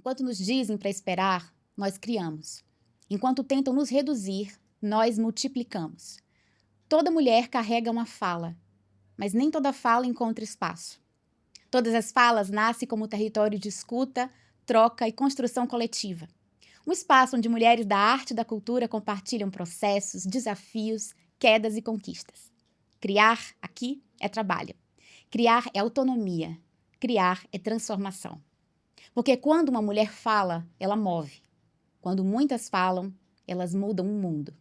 Enquanto nos dizem para esperar, nós criamos. Enquanto tentam nos reduzir, nós multiplicamos. Toda mulher carrega uma fala, mas nem toda fala encontra espaço. Todas as falas nascem como território de escuta, troca e construção coletiva. Um espaço onde mulheres da arte e da cultura compartilham processos, desafios, quedas e conquistas. Criar, aqui, é trabalho. Criar é autonomia. Criar é transformação. Porque quando uma mulher fala, ela move. Quando muitas falam, elas mudam o mundo.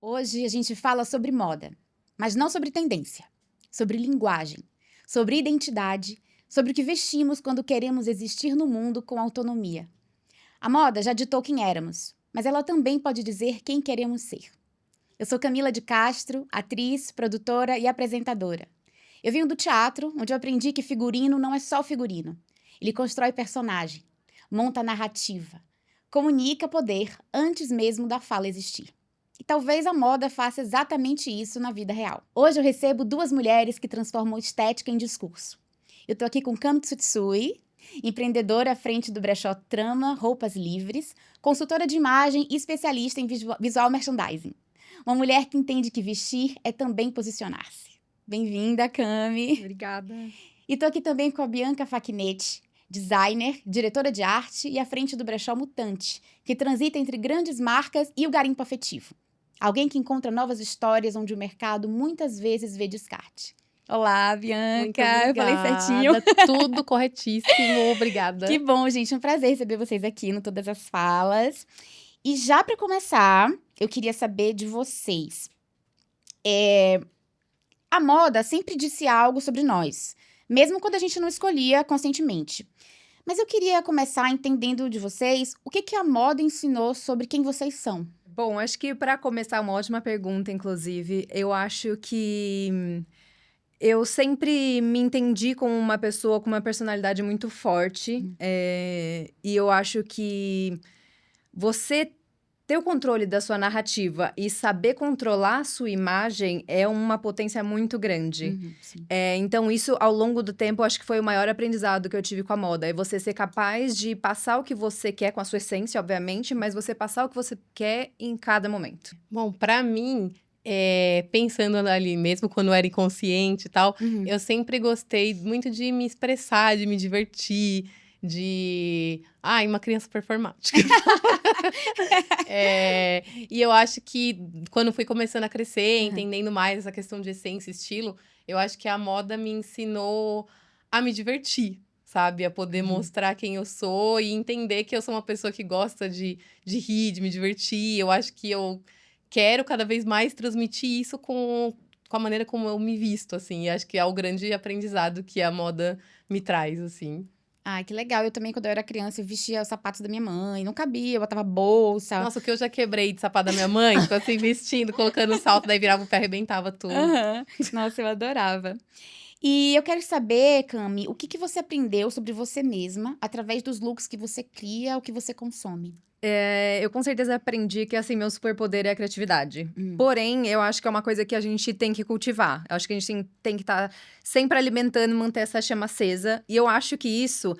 Hoje a gente fala sobre moda, mas não sobre tendência, sobre linguagem, sobre identidade, sobre o que vestimos quando queremos existir no mundo com autonomia. A moda já ditou quem éramos, mas ela também pode dizer quem queremos ser. Eu sou Camila de Castro, atriz, produtora e apresentadora. Eu venho do teatro, onde eu aprendi que figurino não é só figurino. Ele constrói personagem, monta narrativa, comunica poder antes mesmo da fala existir. E talvez a moda faça exatamente isso na vida real. Hoje eu recebo duas mulheres que transformam estética em discurso. Eu tô aqui com Cami Tsutsui, empreendedora à frente do brechó Trama Roupas Livres, consultora de imagem e especialista em visual merchandising. Uma mulher que entende que vestir é também posicionar-se. Bem-vinda, Cami. Obrigada. E tô aqui também com a Bianca Facchinetti, designer, diretora de arte e à frente do brechó Mutante, que transita entre grandes marcas e o garimpo afetivo. Alguém que encontra novas histórias onde o mercado muitas vezes vê descarte. Olá, Bianca. Muito obrigada. Eu falei certinho. Tudo corretíssimo. Obrigada. Que bom, gente. Um prazer receber vocês aqui no Todas as Falas. E já para começar, eu queria saber de vocês. A moda sempre disse algo sobre nós, mesmo quando a gente não escolhia conscientemente. Mas eu queria começar entendendo de vocês o que a moda ensinou sobre quem vocês são. Bom, acho que para começar, uma ótima pergunta, inclusive. Eu acho que eu sempre me entendi como uma pessoa com uma personalidade muito forte. E eu acho que você ter o controle da sua narrativa e saber controlar a sua imagem é uma potência muito grande. Sim. Então, isso, ao longo do tempo, eu acho que foi o maior aprendizado que eu tive com a moda. É você ser capaz de passar o que você quer com a sua essência, obviamente, mas você passar o que você quer em cada momento. Bom, pra mim, pensando ali, mesmo quando eu era inconsciente e tal, eu sempre gostei muito de me expressar, de me divertir, uma criança performática. E eu acho que quando fui começando a crescer, entendendo mais essa questão de essência e estilo, eu acho que a moda me ensinou a me divertir, sabe? A poder mostrar quem eu sou e entender que eu sou uma pessoa que gosta de rir, de me divertir. Eu acho que eu quero cada vez mais transmitir isso com a maneira como eu me visto, assim. E acho que é o grande aprendizado que a moda me traz, assim. Ah, que legal. Eu também, quando eu era criança, eu vestia os sapatos da minha mãe. Não cabia, eu botava bolsa. Nossa, o que eu já quebrei de sapato da minha mãe, tô assim, vestindo, colocando salto, daí virava o pé, arrebentava tudo. Nossa, eu adorava. E eu quero saber, Cami, o que você aprendeu sobre você mesma através dos looks que você cria, o que você consome? Eu com certeza aprendi que, assim, meu superpoder é a criatividade. Porém, eu acho que é uma coisa que a gente tem que cultivar. Eu acho que a gente tem que estar sempre alimentando e manter essa chama acesa. E eu acho que isso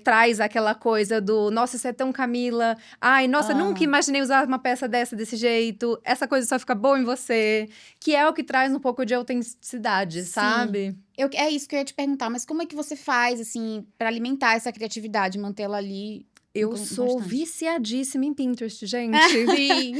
traz aquela coisa do... Nossa, isso é tão Camila. Ai, nossa, nunca imaginei usar uma peça desse jeito. Essa coisa só fica boa em você. Que é o que traz um pouco de autenticidade, sabe? É isso que eu ia te perguntar. Mas como é que você faz, assim, pra alimentar essa criatividade, mantê-la ali? Eu sou viciadíssima em Pinterest, gente. Sim.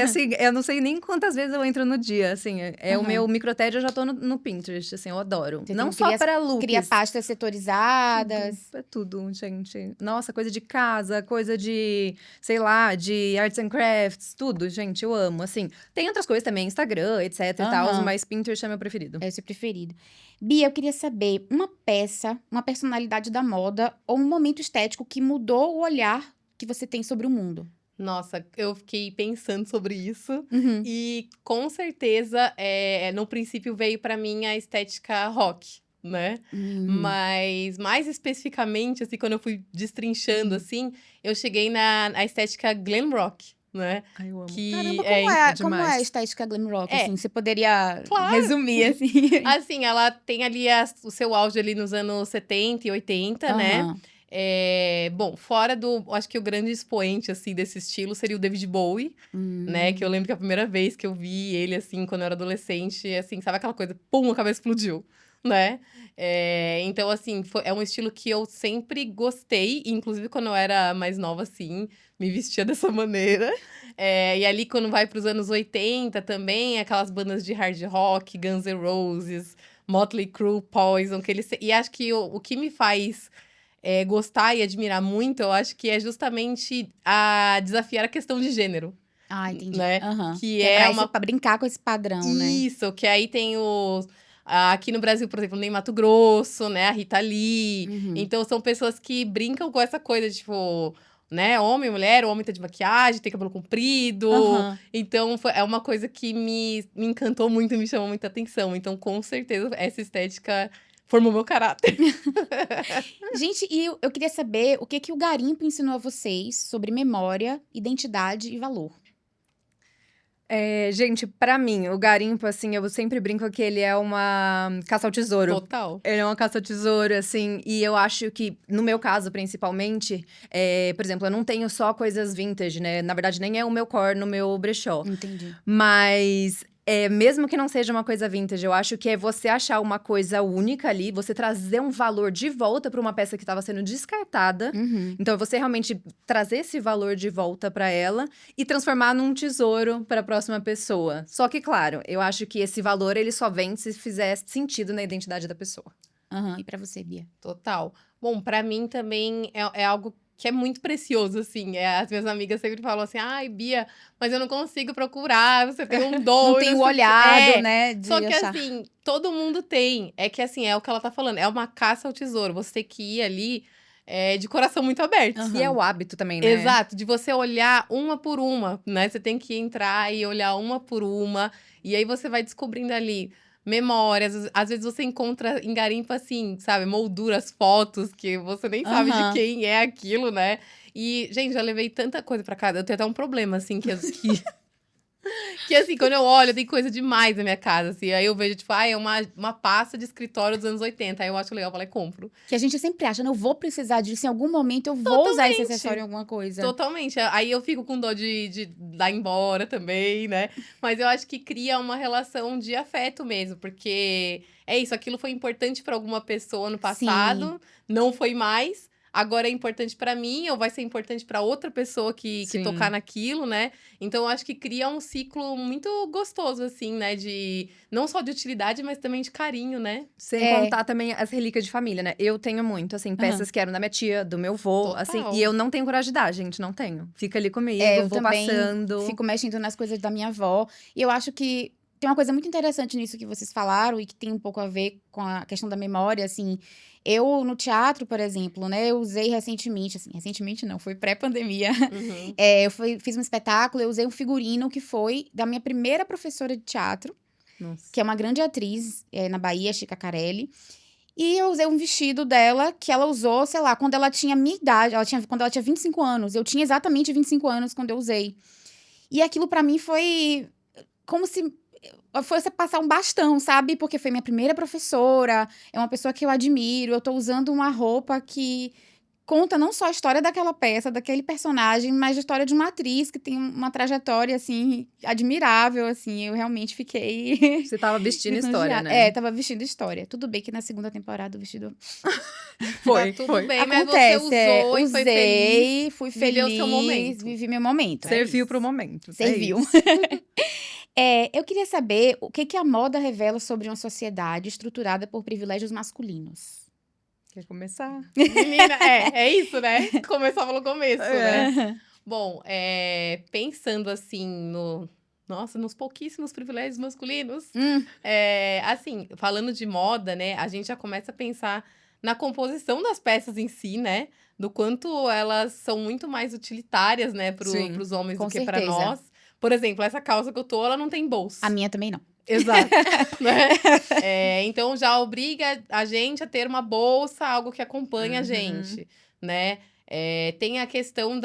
Assim, eu não sei nem quantas vezes eu entro no dia, assim. O meu microtédio, eu já tô no Pinterest, assim, eu adoro. Você não só para looks. Cria pastas setorizadas. Tudo, gente. Nossa, coisa de casa, coisa de, sei lá, de arts and crafts, tudo, gente, eu amo, assim. Tem outras coisas também, Instagram, etc e tal, mas Pinterest é meu preferido. É o seu preferido. Bia, eu queria saber uma peça, uma personalidade da moda ou um momento estético que mudou o olhar que você tem sobre o mundo. Nossa, eu fiquei pensando sobre isso. E com certeza, no princípio veio pra mim a estética rock, né? Mas mais especificamente, assim, quando eu fui destrinchando, assim, eu cheguei na estética glam rock. né? Ai, eu amo. Que Caramba, é como é a demais. estética glam rock, É. assim? Você poderia Claro. resumir, assim? Assim, ela tem ali o seu auge ali nos anos 70 e 80, né? Aham. Bom, fora do... Acho que o grande expoente, assim, desse estilo seria o David Bowie, né? Que eu lembro que a primeira vez que eu vi ele, assim, quando eu era adolescente, assim, sabe aquela coisa? Pum, a cabeça explodiu, né? Então, assim, é um estilo que eu sempre gostei. Inclusive, quando eu era mais nova, assim, me vestia dessa maneira. E ali, quando vai para os anos 80 também, aquelas bandas de hard rock, Guns N' Roses, Motley Crue, Poison, e acho que o que me faz gostar e admirar muito, eu acho que é justamente a desafiar a questão de gênero, Ah, entendi. né? Aham. Que Quebrar é esse, uma... pra brincar com esse padrão, né? Isso, que aí tem os... Aqui no Brasil, por exemplo, nem Mato Grosso, né? A Rita Lee. Uhum. Então, são pessoas que brincam com essa coisa, tipo... Né? Homem, mulher, o homem tá de maquiagem, tem cabelo comprido. Aham. Então, é uma coisa que me encantou muito e me chamou muita atenção. Então, com certeza, essa estética formou meu caráter. Gente, e eu queria saber o que que o garimpo ensinou a vocês sobre memória, identidade e valor. Gente, pra mim, o garimpo, assim, eu sempre brinco que ele é uma caça ao tesouro. Total. Ele é uma caça ao tesouro, assim, e eu acho que, no meu caso, principalmente, por exemplo, eu não tenho só coisas vintage, né? Na verdade, nem é o meu core no meu brechó. Entendi. Mas, mesmo que não seja uma coisa vintage, eu acho que é você achar uma coisa única ali, você trazer um valor de volta pra uma peça que estava sendo descartada. Uhum. Então, é você realmente trazer esse valor de volta pra ela e transformar num tesouro pra próxima pessoa. Só que, claro, eu acho que esse valor, ele só vem se fizer sentido na identidade da pessoa. Aham. E pra você, Bia? Total. Bom, pra mim também é algo que é muito precioso, assim. As minhas amigas sempre falam assim, ai, Bia, mas eu não consigo procurar, você tem um dom. Não e tem o sei o quê." olhado, né, de Só que achar. assim, todo mundo tem. É que assim, é o que ela tá falando, é uma caça ao tesouro. Você tem que ir ali de coração muito aberto. Aham. E é o hábito também, né? Exato, de você olhar uma por uma, né? Você tem que entrar e olhar uma por uma. E aí você vai descobrindo ali memórias. Às vezes você encontra em garimpo, assim, sabe? Molduras, fotos, que você nem sabe de Aham. quem é aquilo, né? E, gente, já levei tanta coisa pra casa. Eu tenho até um problema, assim, que assim, quando eu olho, tem coisa demais na minha casa, assim. Aí eu vejo, tipo, é uma pasta de escritório dos anos 80. Aí eu acho legal, eu falei, compro. Que a gente sempre acha, né? Eu vou precisar disso em algum momento, eu vou usar esse Totalmente. acessório em alguma coisa. Totalmente. Aí eu fico com dó de dar embora também, né? Mas eu acho que cria uma relação de afeto mesmo, porque é isso, aquilo foi importante para alguma pessoa no passado, não foi mais. Agora é importante para mim, ou vai ser importante para outra pessoa que Sim. tocar naquilo, né? Então eu acho que cria um ciclo muito gostoso, assim, né? De não só de utilidade, mas também de carinho, né? Sem contar também as relíquias de família, né? Eu tenho muito, assim, peças que eram da minha tia, do meu vô, Total. assim. E eu não tenho coragem de dar, gente, não tenho. Fica ali comigo, Eu vou também passando. fico mexendo nas coisas da minha avó. E eu acho que tem uma coisa muito interessante nisso que vocês falaram e que tem um pouco a ver com a questão da memória, assim. Eu, no teatro, por exemplo, né, eu usei recentemente, assim, recentemente não, foi pré-pandemia. Uhum. Fiz um espetáculo, eu usei um figurino que foi da minha primeira professora de teatro, Nossa. que é uma grande atriz na Bahia, Chica Carelli. E eu usei um vestido dela que ela usou, sei lá, quando ela tinha minha idade, quando ela tinha 25 anos. Eu tinha exatamente 25 anos quando eu usei. E aquilo pra mim foi como se fosse passar um bastão, sabe? Porque foi minha primeira professora, é uma pessoa que eu admiro, eu tô usando uma roupa que conta não só a história daquela peça, daquele personagem, mas a história de uma atriz que tem uma trajetória, assim, admirável, assim. Eu realmente fiquei Você tava vestindo história, lisonjeada. né? Tava vestindo história. Tudo bem que na segunda temporada o vestido Foi, Tá tudo foi. bem, acontece. mas você usou e foi feliz. Usei, fui feliz, viveu o seu momento. vivi meu momento. é Serviu isso. pro momento. Serviu. É isso. Eu queria saber o que a moda revela sobre uma sociedade estruturada por privilégios masculinos. Quer começar? Menina, é isso, né? Começava no começo, né? É. Bom, pensando assim nos pouquíssimos privilégios masculinos. Assim, falando de moda, né? A gente já começa a pensar na composição das peças em si, né? Do quanto elas são muito mais utilitárias, né? Sim, Pros homens com do que pra certeza. nós. Por exemplo, essa calça que eu tô, ela não tem bolso. A minha também não. Exato. Né? Então já obriga a gente a ter uma bolsa, algo que acompanha a gente, né? Tem a questão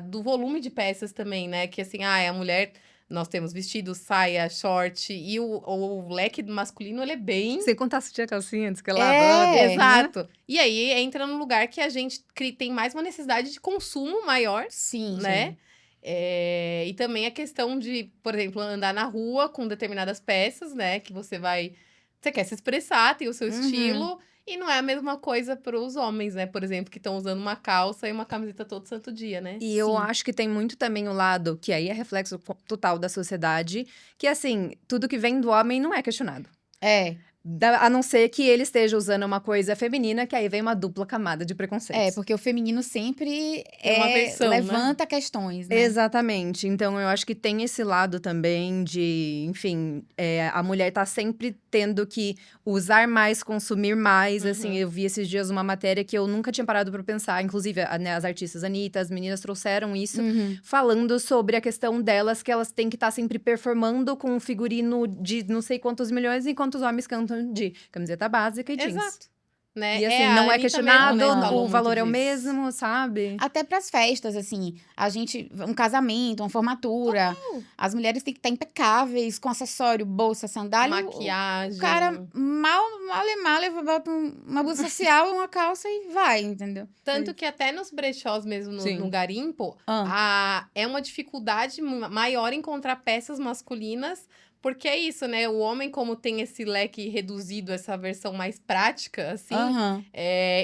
do volume de peças também, né? Que assim, a mulher, nós temos vestido, saia, short, e o leque masculino, ele é bem... Sem contar se tinha calcinha, descolada. É, Exato. E aí entra num lugar que a gente tem mais uma necessidade de consumo maior, sim. né? E também a questão de, por exemplo, andar na rua com determinadas peças, né? Que você quer se expressar, tem o seu estilo. E não é a mesma coisa para os homens, né? Por exemplo, que estão usando uma calça e uma camiseta todo santo dia, né? E eu acho que tem muito também o lado, que aí é reflexo total da sociedade, que assim, tudo que vem do homem não é questionado. É. A não ser que ele esteja usando uma coisa feminina, que aí vem uma dupla camada de preconceitos. Porque o feminino sempre Tem uma versão, levanta questões, né? Exatamente. Então, eu acho que tem esse lado também de, enfim, a mulher tá sempre tendo que usar mais, consumir mais. Assim, eu vi esses dias uma matéria que eu nunca tinha parado pra pensar. Inclusive, as artistas Anitta, as meninas trouxeram isso, falando sobre a questão delas, que elas têm que estar sempre performando com um figurino de não sei quantos milhões, enquanto os homens cantam de camiseta básica e jeans. Exato. Né? E assim, a não é Anitta questionado, mesmo, né, falou o muito valor é o disso. mesmo, sabe? Até pras festas, assim, um casamento, uma formatura, as mulheres têm que estar impecáveis, com acessório, bolsa, sandália. Maquiagem. O cara mal bota uma blusa social, uma calça e vai, entendeu? Tanto que até nos brechós mesmo, no garimpo, é uma dificuldade maior encontrar peças masculinas. Porque é isso, né? O homem, como tem esse leque reduzido, essa versão mais prática, assim,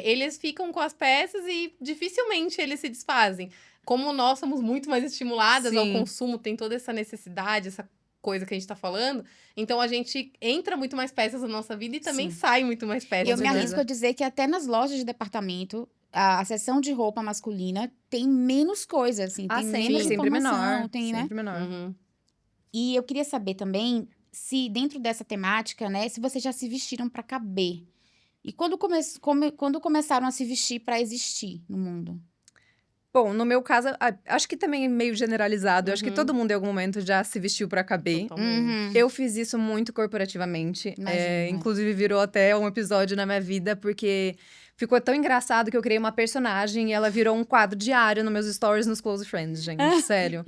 eles ficam com as peças e dificilmente eles se desfazem. Como nós somos muito mais estimuladas ao consumo, tem toda essa necessidade, essa coisa que a gente tá falando. Então, a gente entra muito mais peças na nossa vida e também sai muito mais peças. E eu me arrisco a dizer que até nas lojas de departamento, a seção de roupa masculina tem menos coisa, assim. Tem menos sempre informação, menor. tem, né? Sempre menor. E eu queria saber também se, dentro dessa temática, né, se vocês já se vestiram pra caber. E quando começaram a se vestir pra existir no mundo? Bom, no meu caso, acho que também é meio generalizado. Eu acho que todo mundo, em algum momento, já se vestiu pra caber. Eu fiz isso muito corporativamente. Imagino, inclusive, virou até um episódio na minha vida, porque ficou tão engraçado que eu criei uma personagem e ela virou um quadro diário nos meus stories nos Close Friends, gente. Sério.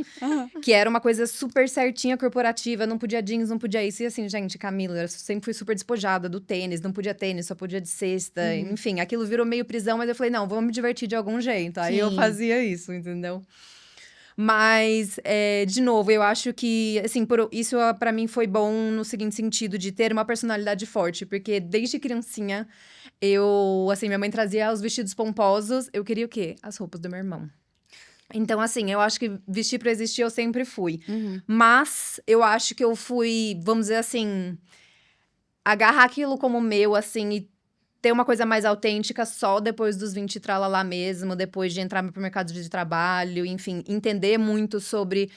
Que era uma coisa super certinha, corporativa. Não podia jeans, não podia isso. E assim, gente, Camila, eu sempre fui super despojada do tênis. Não podia tênis, só podia de sexta. Enfim, aquilo virou meio prisão. Mas eu falei, não, vamos me divertir de algum jeito. Aí eu fazia isso, entendeu? Mas, de novo, eu acho que, assim, isso pra mim foi bom no seguinte sentido, de ter uma personalidade forte. Porque desde criancinha, minha mãe trazia os vestidos pomposos. Eu queria o quê? As roupas do meu irmão. Então, assim, eu acho que vestir pra existir eu sempre fui. Mas eu acho que eu fui, vamos dizer assim, agarrar aquilo como meu, assim, e ter uma coisa mais autêntica só depois dos 20 tralalá mesmo, depois de entrar pro mercado de trabalho, enfim, entender muito sobre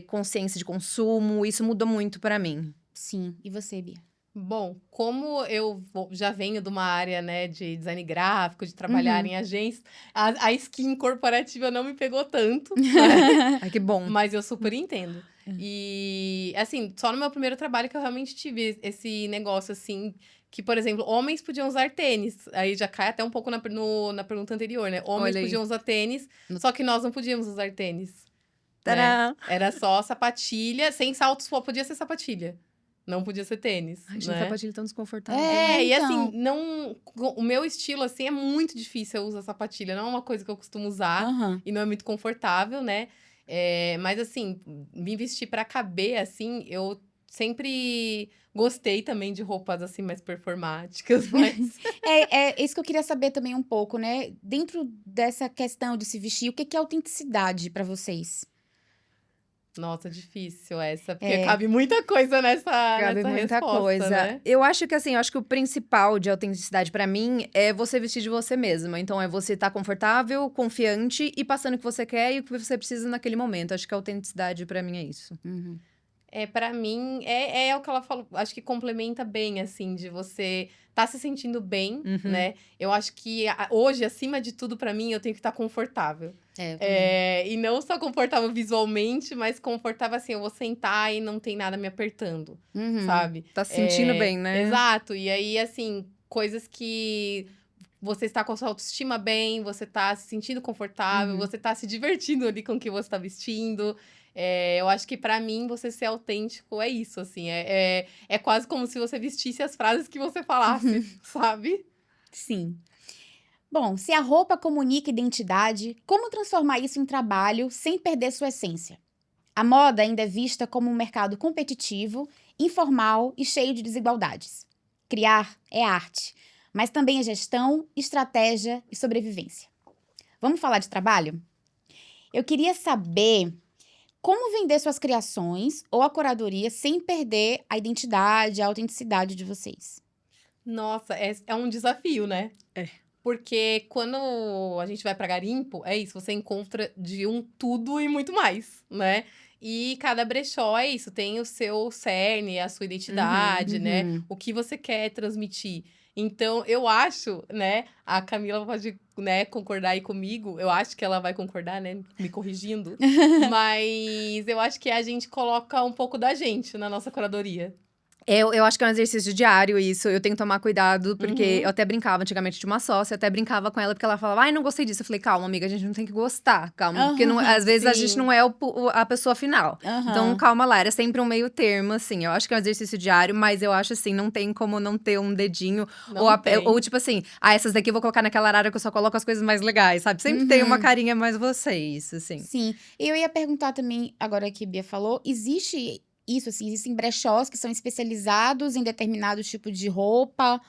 consciência de consumo, isso mudou muito pra mim. Sim. E você, Bia? Bom, como eu já venho de uma área, né, de design gráfico, de trabalhar em agências, a skin corporativa não me pegou tanto, né? Ai, que bom. Mas eu super entendo. E, assim, só no meu primeiro trabalho que eu realmente tive esse negócio, assim, que, por exemplo, homens podiam usar tênis. Aí já cai até um pouco na pergunta anterior, né? Homens podiam usar tênis, só que nós não podíamos usar tênis. Né? Era só sapatilha, sem saltos, podia ser sapatilha. Não podia ser tênis. Ai, gente, né? sapatilha tão desconfortável. E então. assim, o meu estilo, assim, é muito difícil eu usar sapatilha. Não é uma coisa que eu costumo usar. E não é muito confortável, né? Mas assim, me vestir pra caber, assim, eu sempre gostei também de roupas, assim, mais performáticas. Mas... É isso que eu queria saber também um pouco, né? Dentro dessa questão de se vestir, o que é autenticidade pra vocês? Nossa, difícil essa, porque cabe muita coisa nessa muita resposta, coisa. né? Eu acho que assim, o principal de autenticidade pra mim é você vestir de você mesma. Então é você estar confortável, confiante e passando o que você quer e o que você precisa naquele momento. Acho que a autenticidade pra mim é isso. Pra mim, é o que ela falou, acho que complementa bem, assim, de você tá se sentindo bem, né? Eu acho que hoje, acima de tudo, pra mim, eu tenho que estar confortável. E não só confortável visualmente, mas confortável, assim, eu vou sentar e não tem nada me apertando, sabe? Tá se sentindo bem, né? Exato. E aí, assim, coisas que você está com a sua autoestima bem, você tá se sentindo confortável, você tá se divertindo ali com o que você tá vestindo. Eu acho que pra mim, você ser autêntico é isso, assim. É quase como se você vestisse as frases que você falasse, sabe? Sim. Bom, se a roupa comunica identidade, como transformar isso em trabalho sem perder sua essência? A moda ainda é vista como um mercado competitivo, informal e cheio de desigualdades. Criar é arte, mas também é gestão, estratégia e sobrevivência. Vamos falar de trabalho? Eu queria saber como vender suas criações ou a curadoria sem perder a identidade, a autenticidade de vocês. Nossa, é um desafio, né? É. Porque quando a gente vai pra garimpo, é isso, você encontra de um tudo e muito mais, né? E cada brechó é isso, tem o seu cerne, a sua identidade, né? O que você quer transmitir. Então, eu acho, né? A Camila pode, né, concordar aí comigo. Eu acho que ela vai concordar, né? Me corrigindo. Mas eu acho que a gente coloca um pouco da gente na nossa curadoria. Eu acho que é um exercício diário isso. Eu tenho que tomar cuidado, porque eu até brincava antigamente de uma sócia, eu até brincava com ela, porque ela falava, ai, não gostei disso. Eu falei, calma, amiga, a gente não tem que gostar, calma. Porque às vezes a gente não é a pessoa final. Então, calma lá, era sempre um meio termo, assim. Eu acho que é um exercício diário, mas eu acho assim, não tem como não ter um dedinho. Ou tipo assim, essas daqui eu vou colocar naquela arara que eu só coloco as coisas mais legais, sabe? Sempre tem uma carinha mais vocês, assim. Sim, eu ia perguntar também, agora que a Bia falou, existe isso, assim, existem brechós que são especializados em determinado tipo de roupa.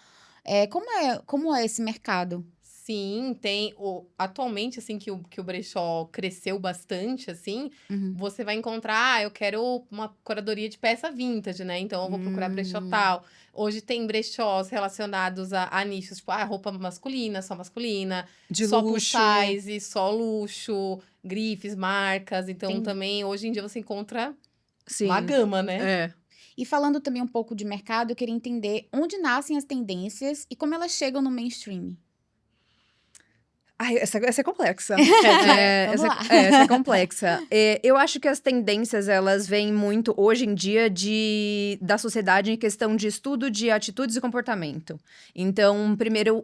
Como é esse mercado? Sim, tem. Atualmente, assim, que o brechó cresceu bastante, assim, você vai encontrar, eu quero uma curadoria de peça vintage, né? Então, eu vou procurar brechó tal. Hoje tem brechós relacionados a nichos, tipo, roupa masculina, só masculina. De só luxo. plus size, só luxo, grifes, marcas. Então, também, hoje em dia, você encontra uma gama, né? É. E falando também um pouco de mercado, eu queria entender onde nascem as tendências e como elas chegam no mainstream. Ai, essa é complexa. Vamos lá. Essa é complexa. Eu acho que as tendências, elas vêm muito, hoje em dia, da sociedade em questão de estudo de atitudes e comportamento. Então, primeiro,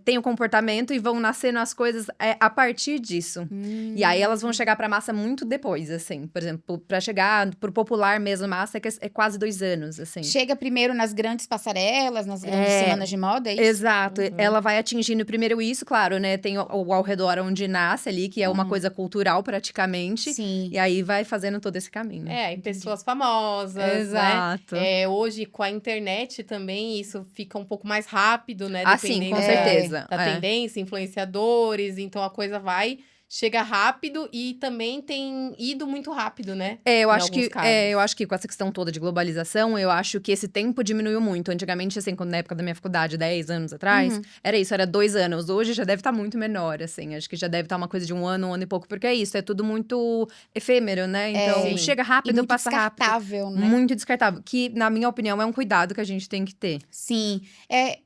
tem o comportamento e vão nascendo as coisas a partir disso. E aí, elas vão chegar pra massa muito depois, assim. Por exemplo, pra chegar pro popular mesmo, massa, é quase 2 anos, assim. Chega primeiro nas grandes passarelas, nas grandes semanas de moda, é isso? Exato. Ela vai atingindo primeiro isso, claro, né? Tem o ao redor onde nasce ali, que é uma coisa cultural praticamente. Sim. E aí vai fazendo todo esse caminho. E pessoas famosas, Exato. né? Hoje, com a internet também, isso fica um pouco mais rápido, né? Sim, com Dependendo certeza. da tendência, influenciadores. Então, a coisa chega rápido e também tem ido muito rápido, né? Eu acho que com essa questão toda de globalização, eu acho que esse tempo diminuiu muito. Antigamente, assim, quando na época da minha faculdade, 10 anos atrás, era isso, era 2 anos. Hoje já deve estar muito menor, assim. Acho que já deve estar uma coisa de um ano e pouco. Porque é isso, é tudo muito efêmero, né? Então, chega rápido, muito passa rápido. Descartável, né? Muito descartável. Que, na minha opinião, é um cuidado que a gente tem que ter. Sim.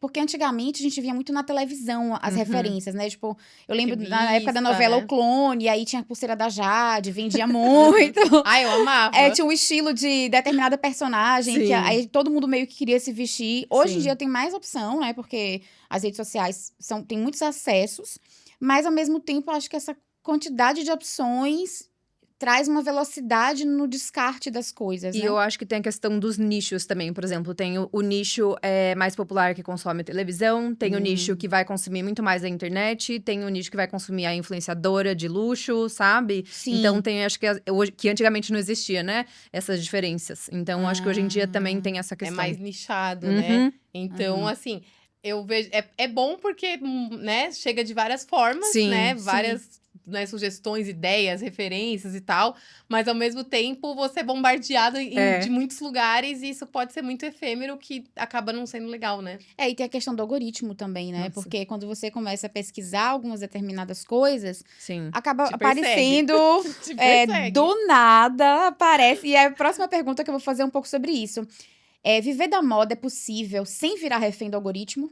Porque antigamente a gente via muito na televisão as referências, né? Tipo, eu lembro na época da novela né? O Clone, aí tinha a pulseira da Jade, vendia muito. Eu amava. Tinha um estilo de determinada personagem, que aí todo mundo meio que queria se vestir. Hoje em dia tem mais opção, né? Porque as redes sociais têm muitos acessos, mas ao mesmo tempo eu acho que essa quantidade de opções traz uma velocidade no descarte das coisas, E né? eu acho que tem a questão dos nichos também. Por exemplo, tem o nicho mais popular que consome televisão, tem o nicho que vai consumir muito mais a internet, tem o nicho que vai consumir a influenciadora de luxo, sabe? Sim. Então tem, acho que que antigamente não existia, né? Essas diferenças. Então, acho que hoje em dia também tem essa questão. É mais nichado, né? Então, assim, eu vejo. É bom porque, né, chega de várias formas, né? Várias sugestões, ideias, referências e tal. Mas, ao mesmo tempo, você é bombardeado de muitos lugares. E isso pode ser muito efêmero, que acaba não sendo legal, né? E tem a questão do algoritmo também, né? Nossa. Porque quando você começa a pesquisar algumas determinadas coisas, acaba Te aparecendo Te persegue. do nada, aparece. E a próxima pergunta que eu vou fazer é um pouco sobre isso. Viver da moda é possível sem virar refém do algoritmo?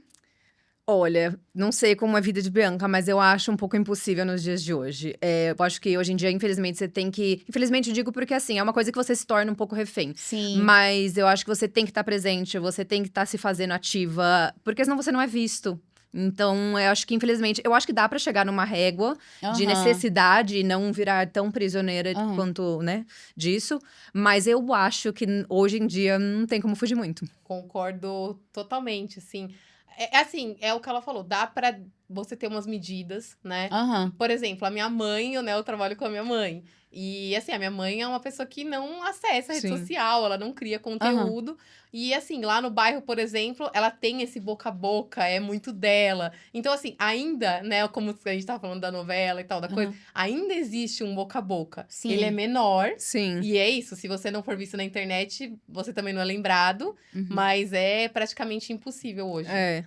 Olha, não sei como é a vida de Bianca, mas eu acho um pouco impossível nos dias de hoje. Eu acho que hoje em dia, infelizmente, você tem que… Infelizmente, eu digo porque, assim, é uma coisa que você se torna um pouco refém. Sim. Mas eu acho que você tem que estar presente, você tem que estar se fazendo ativa, porque senão você não é visto. Então, eu acho que, infelizmente, eu acho que dá pra chegar numa régua de necessidade e não virar tão prisioneira quanto, né, disso. Mas eu acho que hoje em dia não tem como fugir muito. Concordo totalmente, assim. É assim, é o que ela falou, dá pra você ter umas medidas, né? Aham. Por exemplo, a minha mãe, eu trabalho com a minha mãe. E, assim, a minha mãe é uma pessoa que não acessa a rede Sim. social, ela não cria conteúdo. E, assim, lá no bairro, por exemplo, ela tem esse boca a boca, é muito dela. Então, assim, ainda, né, como a gente tava falando da novela e tal, da coisa, ainda existe um boca a boca. Sim. Ele é menor. Sim. E é isso, se você não for visto na internet, você também não é lembrado. Uhum. Mas é praticamente impossível hoje. É.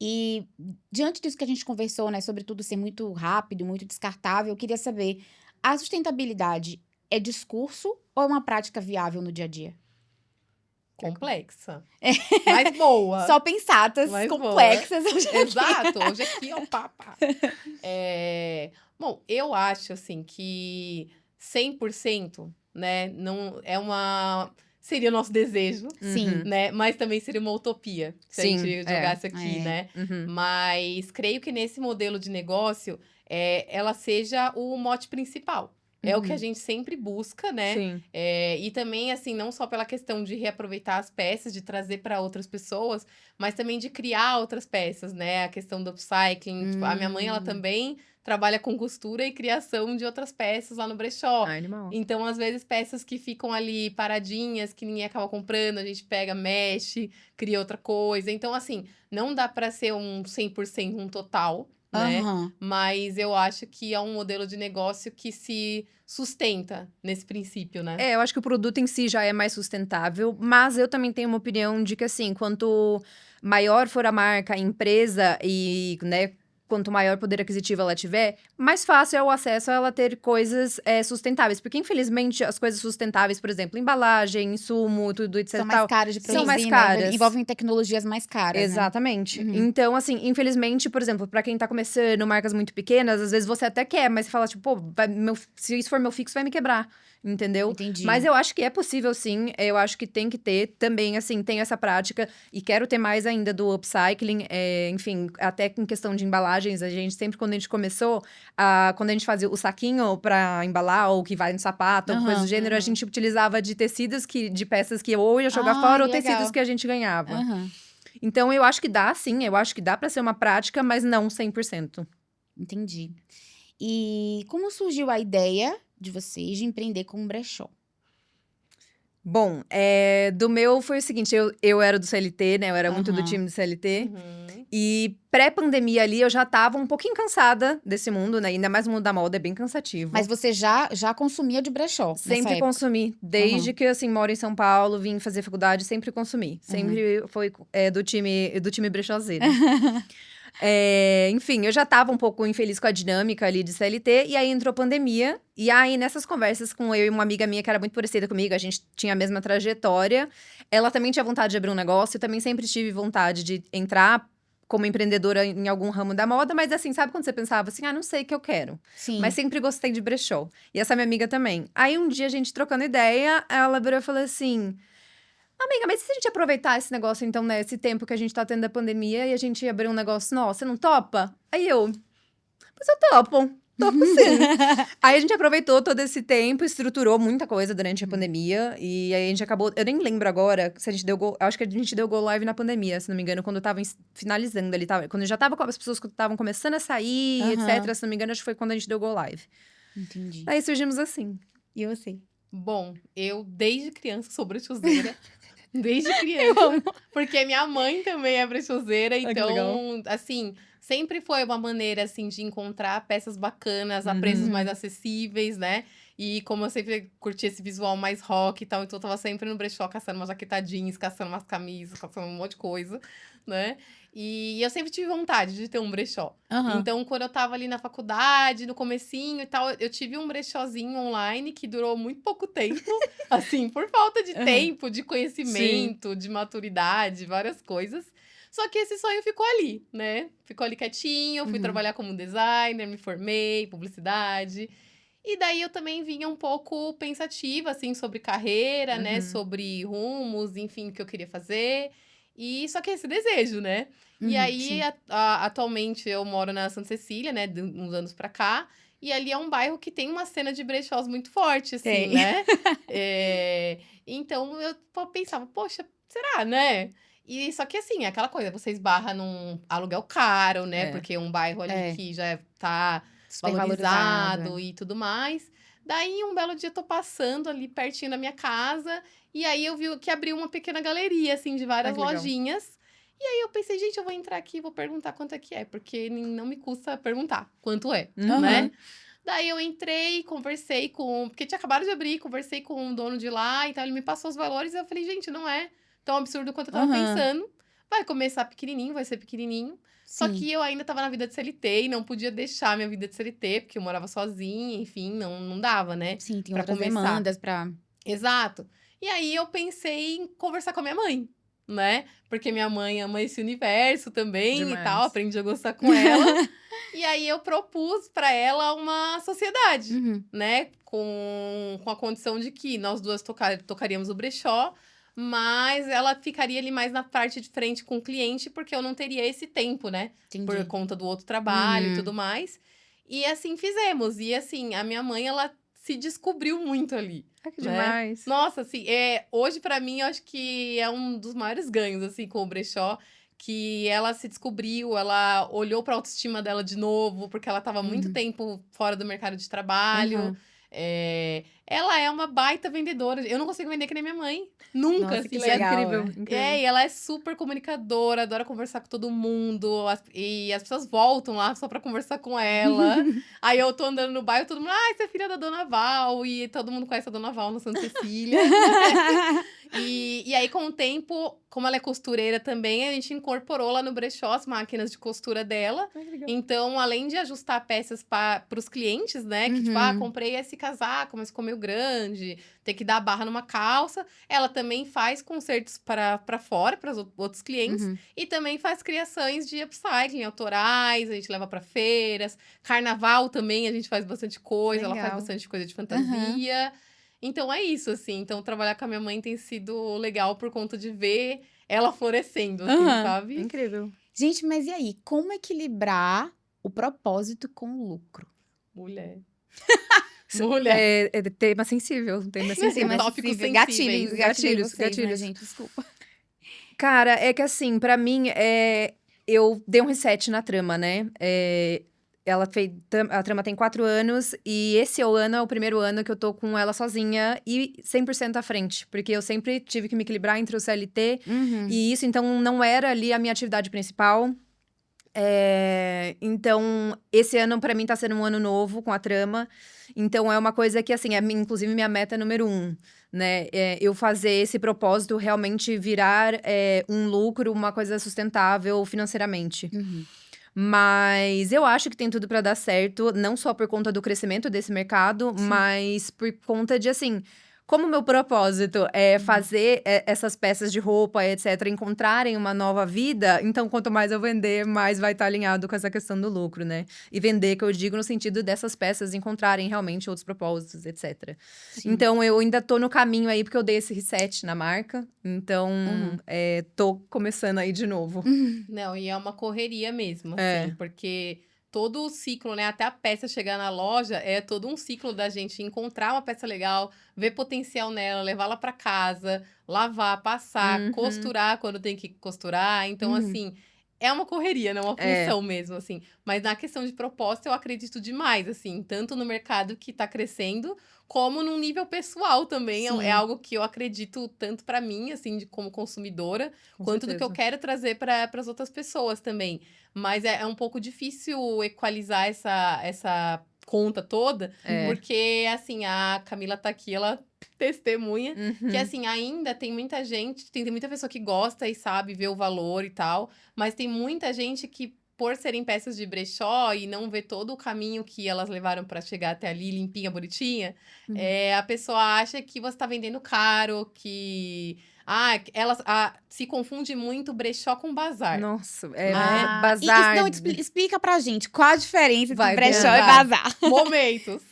E diante disso que a gente conversou, né, sobre tudo ser muito rápido, muito descartável, eu queria saber, a sustentabilidade é discurso ou é uma prática viável no dia a dia? Complexa. Mas boa. Só pensatas Mas boa. complexas. Eu já Exato, hoje aqui, ó, pá. Bom, eu acho, assim, que 100%, né, não é uma... Seria o nosso desejo, Sim. né? Mas também seria uma utopia se a Sim, gente jogasse aqui, É. né? Uhum. Mas creio que nesse modelo de negócio, ela seja o mote principal. É o que a gente sempre busca, né? Sim. E também, assim, não só pela questão de reaproveitar as peças, de trazer para outras pessoas, mas também de criar outras peças, né? A questão do upcycling. Tipo, a minha mãe, ela também trabalha com costura e criação de outras peças lá no brechó. Animal. Então, às vezes, peças que ficam ali paradinhas, que ninguém acaba comprando, a gente pega, mexe, cria outra coisa. Então, assim, não dá para ser um 100% um total, né? Aham. Mas eu acho que é um modelo de negócio que se sustenta nesse princípio, né? Eu acho que o produto em si já é mais sustentável, mas eu também tenho uma opinião de que, assim, quanto maior for a marca, a empresa e, né, quanto maior poder aquisitivo ela tiver, mais fácil é o acesso a ela ter coisas sustentáveis. Porque, infelizmente, as coisas sustentáveis, por exemplo, embalagem, insumo, tudo, etc. São mais caras de produzir, são mais né? caras. Envolvem tecnologias mais caras, né? Exatamente. Então, assim, infelizmente, por exemplo, pra quem tá começando, marcas muito pequenas, às vezes você até quer, mas você fala, tipo, pô, se isso for meu fixo, vai me quebrar. Entendeu? Entendi. Mas eu acho que é possível, sim. Eu acho que tem que ter também, assim, tem essa prática. E quero ter mais ainda do upcycling. Enfim, até em questão de embalagens, a gente sempre, quando a gente começou, quando a gente fazia o saquinho pra embalar, ou que vai no sapato, ou coisa do gênero, a gente utilizava de tecidos de peças que ou ia jogar fora, ou legal. tecidos que a gente ganhava. Aham. Então, eu acho que dá, sim. Eu acho que dá pra ser uma prática, mas não 100%. Entendi. E como surgiu a ideia de vocês de empreender com um brechó? Bom, do meu foi o seguinte, eu era do CLT, né? Eu era muito do time do CLT. E pré-pandemia ali, eu já tava um pouquinho cansada desse mundo, né? Ainda mais o mundo da moda, é bem cansativo. Mas você já consumia de brechó nessa Sempre época? consumi. Desde que, assim, moro em São Paulo, vim fazer faculdade, sempre consumi. Sempre foi do time brechózeiro. Enfim, eu já tava um pouco infeliz com a dinâmica ali de CLT, e aí entrou a pandemia. E aí, nessas conversas com eu e uma amiga minha que era muito parecida comigo, a gente tinha a mesma trajetória. Ela também tinha vontade de abrir um negócio, eu também sempre tive vontade de entrar como empreendedora em algum ramo da moda, mas assim, sabe quando você pensava assim, não sei o que eu quero. Sim. Mas sempre gostei de brechó. E essa minha amiga também. Aí um dia a gente trocando ideia, ela virou e falou assim: amiga, mas e se a gente aproveitar esse negócio, então, né? Esse tempo que a gente tá tendo da pandemia e a gente abrir um negócio nosso, você não topa? Aí mas eu topo sim. Aí a gente aproveitou todo esse tempo, estruturou muita coisa durante a pandemia. E aí a gente acabou, eu nem lembro agora se a gente acho que a gente deu go live na pandemia, se não me engano, quando eu tava finalizando ali, quando eu já tava com as pessoas que estavam começando a sair, etc. Se não me engano, acho que foi quando a gente deu go live. Entendi. Aí surgimos assim. E você? Bom, eu desde criança sou brechoseira. Desde criança. Porque minha mãe também é brechoseira, que legal. então, assim, sempre foi uma maneira, assim, de encontrar peças bacanas a preços mais acessíveis, né? E como eu sempre curti esse visual mais rock e tal, então eu tava sempre no brechó caçando umas jaqueta jeans, caçando umas camisas, caçando um monte de coisa, né? E eu sempre tive vontade de ter um brechó. Então, quando eu tava ali na faculdade, no comecinho e tal, eu tive um brechózinho online que durou muito pouco tempo, assim, por falta de tempo, de conhecimento, de maturidade, várias coisas. Só que esse sonho ficou ali, né? Ficou ali quietinho, eu fui trabalhar como designer, me formei, publicidade. E daí eu também vinha um pouco pensativa, assim, sobre carreira, né? Sobre rumos, enfim, o que eu queria fazer. E só que é esse desejo, né? E aí, sim. atualmente, eu moro na Santa Cecília, né? De uns anos pra cá. E ali é um bairro que tem uma cena de brechós muito forte, assim, Tem. né? Então, eu pensava, poxa, será, né? E só que assim, é aquela coisa, você esbarra num aluguel caro, né? É. Porque é um bairro ali É. que já tá Super valorizado valorizado. e tudo mais. Daí, um belo dia, eu tô passando ali pertinho da minha casa. E aí, eu vi que abriu uma pequena galeria, assim, de várias que legal. lojinhas. E aí, eu pensei, gente, eu vou entrar aqui e vou perguntar quanto é que é. Porque não me custa perguntar quanto é, Uhum. né? Daí, eu entrei, conversei com... Porque tinha acabado de abrir, conversei com o dono de lá. Então, ele me passou os valores. E eu falei, gente, não é tão absurdo quanto eu tava pensando. Vai começar pequenininho, vai ser pequenininho. Só Sim. que eu ainda tava na vida de CLT e não podia deixar minha vida de CLT, porque eu morava sozinha, enfim, não dava, né? Sim, tem Pra outras começar. demandas pra... Exato. E aí eu pensei em conversar com a minha mãe, né? Porque minha mãe ama esse universo também e tal, Demais. aprendi a gostar com ela. E aí eu propus pra ela uma sociedade, Uhum. né? Com a condição de que nós duas tocaríamos o brechó, mas ela ficaria ali mais na parte de frente com o cliente, porque eu não teria esse tempo, né? Por Entendi. conta do outro trabalho e Uhum. tudo mais. E assim fizemos. E assim, a minha mãe, ela se descobriu muito ali, Que né? demais. Nossa, assim, hoje pra mim, eu acho que é um dos maiores ganhos, assim, com o brechó, que ela se descobriu, ela olhou pra autoestima dela de novo, porque ela tava muito Uhum. tempo fora do mercado de trabalho. Aham. Ela é uma baita vendedora. Eu não consigo vender que nem minha mãe. Nunca, Nossa, que assim. legal. Incrível, É. incrível. E ela é super comunicadora, adora conversar com todo mundo. E as pessoas voltam lá só pra conversar com ela. Aí eu tô andando no bairro, todo mundo, você é filha da Dona Val. E todo mundo conhece a Dona Val na Santa Cecília. E aí, com o tempo, como ela é costureira também, a gente incorporou lá no brechó as máquinas de costura dela. Que legal. Então, além de ajustar peças para os clientes, né? Que tipo, Uhum. comprei esse casaco, mas ficou meio grande, tem que dar a barra numa calça. Ela também faz concertos para fora, para os outros clientes. Uhum. E também faz criações de upcycling autorais, a gente leva para feiras. Carnaval também, a gente faz bastante coisa. Ela faz Legal. bastante coisa de fantasia. Então, é isso, assim. Então, trabalhar com a minha mãe tem sido legal por conta de ver ela florescendo, assim, Aham. sabe? Incrível. Gente, mas e aí? Como equilibrar o propósito com o lucro? Mulher. Mulher. É tema sensível, tema sensível. Tema Tópicos sensível. sensíveis. Gatilhos Gatilhos, vocês, né, gatilhos. gente? Desculpa. Cara, é que assim, pra mim, eu dei um reset na trama, né? A trama tem 4 anos e esse ano é o primeiro ano que eu tô com ela sozinha e 100% à frente. Porque eu sempre tive que me equilibrar entre o CLT Uhum. e isso, então, não era ali a minha atividade principal. Então, esse ano pra mim tá sendo um ano novo com a trama. Então, é uma coisa que, assim, inclusive minha meta é número 1, né? Eu fazer esse propósito realmente virar um lucro, uma coisa sustentável financeiramente. Uhum. Mas eu acho que tem tudo pra dar certo, não só por conta do crescimento desse mercado, mas por conta de, assim, como o meu propósito é fazer essas peças de roupa, etc., encontrarem uma nova vida, então quanto mais eu vender, mais vai estar alinhado com essa questão do lucro, né? E vender, que eu digo no sentido dessas peças encontrarem realmente outros propósitos, etc. Sim. Então, eu ainda tô no caminho aí, porque eu dei esse reset na marca. Então, tô começando aí de novo. Não, e é uma correria mesmo, assim, porque todo o ciclo, né? Até a peça chegar na loja, é todo um ciclo da gente encontrar uma peça legal, ver potencial nela, levá-la para casa, lavar, passar, costurar quando tem que costurar. Então, assim, é uma correria, não é uma função mesmo, assim. Mas na questão de propósito, eu acredito demais, assim, tanto no mercado que tá crescendo, como num nível pessoal também. Sim. É algo que eu acredito tanto para mim, assim, como consumidora, Com quanto do que eu certeza. quero trazer para as outras pessoas também. Mas é um pouco difícil equalizar essa conta toda, porque, assim, a Camila tá aqui, ela testemunha, que, assim, ainda tem muita gente, tem muita pessoa que gosta e sabe ver o valor e tal, mas tem muita gente que por serem peças de brechó e não ver todo o caminho que elas levaram pra chegar até ali, limpinha, bonitinha, a pessoa acha que você tá vendendo caro, que... Ela se confunde muito brechó com bazar. Nossa, Não, bazar. explica pra gente qual a diferença Vai, entre brechó Bianca. e bazar. Momentos.